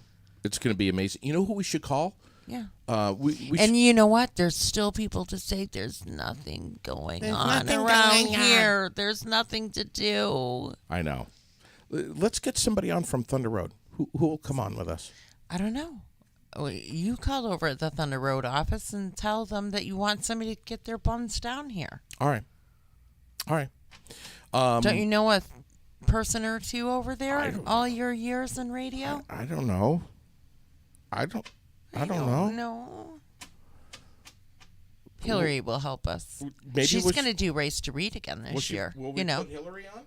it's going to be amazing. You know who we should call? Yeah. And you know what? There's still people to say there's nothing going on nothing around going on. here. There's nothing to do. I know. Let's get somebody on from Thunder Road. Who will come on with us? I don't know. You call over at the Thunder Road office and tell them that you want somebody to get their bums down here. All right. Don't you know a person or two over there in all your years in radio? I don't know. I don't know. No. Hillary will help us. Maybe She's going to do Race to Read again this year. Will we put Hillary on?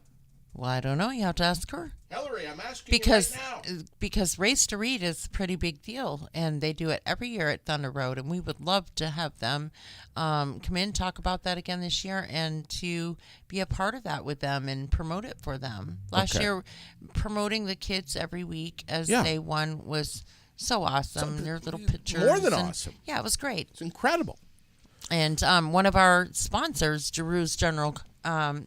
Well, I don't know. You have to ask her. Hillary, I'm asking Because you right now. because Race to Read is a pretty big deal, and they do it every year at Thunder Road, and we would love to have them come in, talk about that again this year, and to be a part of that with them and promote it for them. Last year, promoting the kids every week as they won was so awesome. Their little pictures. More than awesome. Yeah, it was great. It's incredible. And one of our sponsors, Giroux General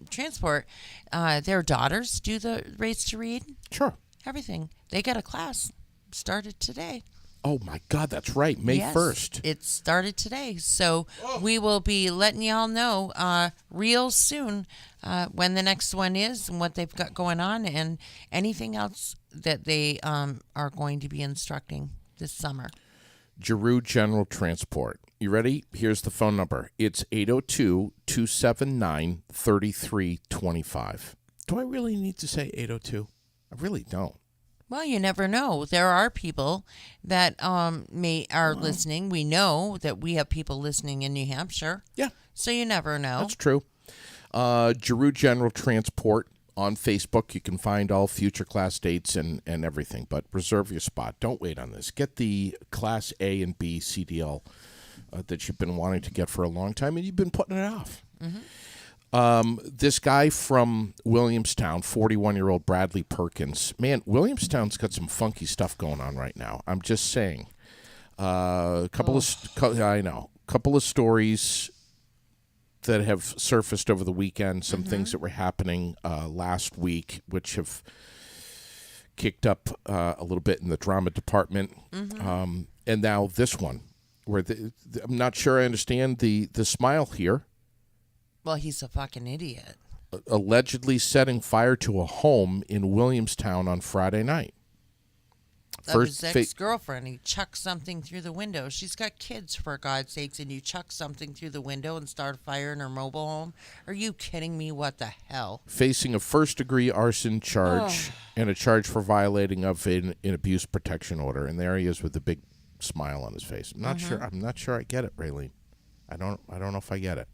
Transport, their daughters do the Race to Read. Sure. Everything. They got a class started today. Oh, my God, that's right. May 1st. It started today. So we will be letting y'all know real soon when the next one is and what they've got going on and anything else that they are going to be instructing this summer. Giroux General Transport. You ready? Here's the phone number. It's 802-279-3325. Do I really need to say 802? I really don't. Well, you never know. There are people that are listening. We know that we have people listening in New Hampshire. Yeah. So you never know. That's true. Giroux General Transport on Facebook. You can find all future class dates and everything, but reserve your spot. Don't wait on this. Get the Class A and B CDL that you've been wanting to get for a long time, and you've been putting it off. Mm-hmm. This guy from Williamstown, 41-year-old Bradley Perkins. Man, Williamstown's got some funky stuff going on right now. I'm just saying. I know. Couple of stories that have surfaced over the weekend, some things that were happening last week, which have kicked up a little bit in the drama department. And now this one, where I'm not sure I understand the smile here. Well, he's a fucking idiot. Allegedly setting fire to a home in Williamstown on Friday night. Of his ex-girlfriend. He chucked something through the window. She's got kids, for God's sakes, and you chuck something through the window and start a fire in her mobile home? Are you kidding me? What the hell? Facing a first-degree arson charge and a charge for violating of an abuse protection order. And there he is with a big smile on his face. I'm not sure. I'm not sure I get it, Raylene. I don't know if I get it.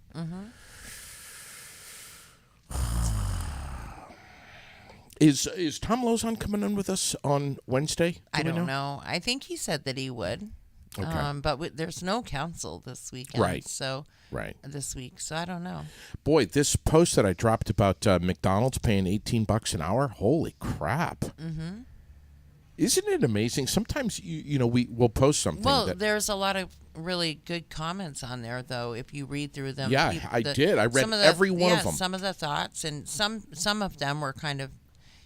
Is Tom Lozon coming in with us on Wednesday? I don't know. I think he said that he would. Okay. But there's no council this weekend. Right. So this week. So I don't know. Boy, this post that I dropped about McDonald's paying $18 an hour. Holy crap. Mm-hmm. Isn't it amazing? Sometimes we'll post something. Well, there's a lot of really good comments on there, though. If you read through them, yeah, I did. I read every one of them. Some of the thoughts, and some of them were kind of,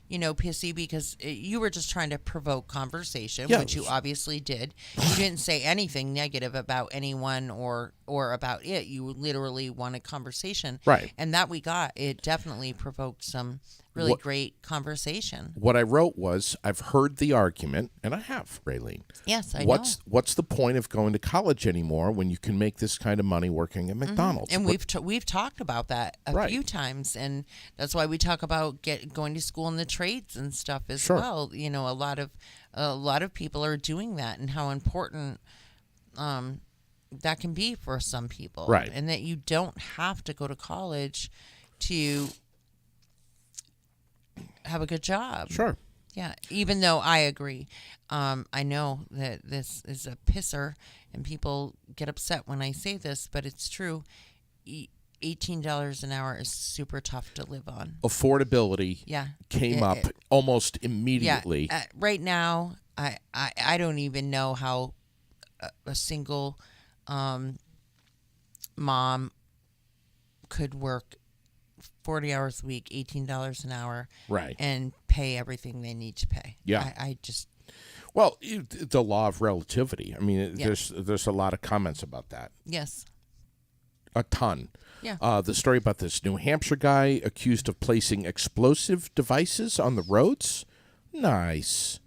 pissy because you were just trying to provoke conversation, which you obviously did. You didn't say anything negative about anyone or or about it. You literally want a conversation. Right. And that we got. It definitely provoked some really great conversation. What I wrote was, I've heard the argument, and I have, Raylene. Yes, I know. What's the point of going to college anymore when you can make this kind of money working at McDonald's? And we've talked about that a few times, and that's why we talk about going to school in the trades and stuff as well. You know, a lot of people are doing that, and how important that can be for some people, right? And that you don't have to go to college to have a good job. Sure. Yeah, even though I agree. I know that this is a pisser and people get upset when I say this, but it's true. $18 an hour is super tough to live on. Affordability came up almost immediately. Yeah. Right now, I don't even know how a single mom could work 40 hours a week, $18 an hour, right, and pay everything they need to pay. Yeah, I just. Well, the law of relativity. I mean, there's a lot of comments about that. Yes. A ton. Yeah. The story about this New Hampshire guy accused of placing explosive devices on the roads. Nice.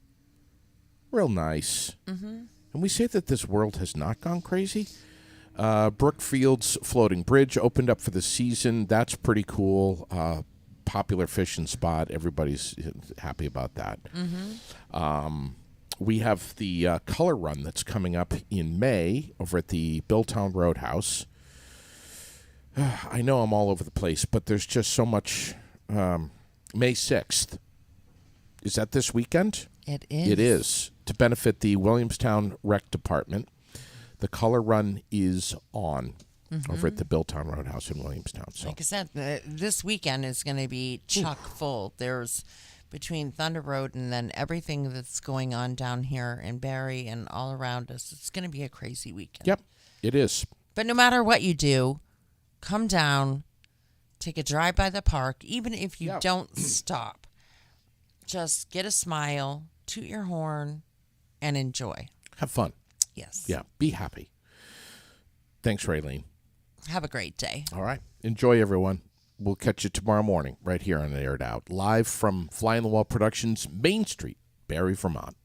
Real nice. Mm-hmm. And we say that this world has not gone crazy. Brookfield's floating bridge opened up for the season. That's pretty cool. Popular fishing spot. Everybody's happy about that. Mm-hmm. We have the color run that's coming up in May over at the Billtown Roadhouse. I know I'm all over the place, but there's just so much. May 6th. Is that this weekend? It is. It is. To benefit the Williamstown Rec Department. The color run is on over at the Billtown Roadhouse in Williamstown. So, like I said, this weekend is going to be chock full. There's between Thunder Road and then everything that's going on down here in Barrie and all around us. It's going to be a crazy weekend. Yep, it is. But no matter what you do, come down, take a drive by the park, even if you don't stop. Just get a smile, toot your horn, and enjoy. Have fun. Yes. Yeah, be happy. Thanks, Raylene. Have a great day. All right. Enjoy, everyone. We'll catch you tomorrow morning right here on Aired Out, live from Fly on the Wall Productions, Main Street, Barrie, Vermont.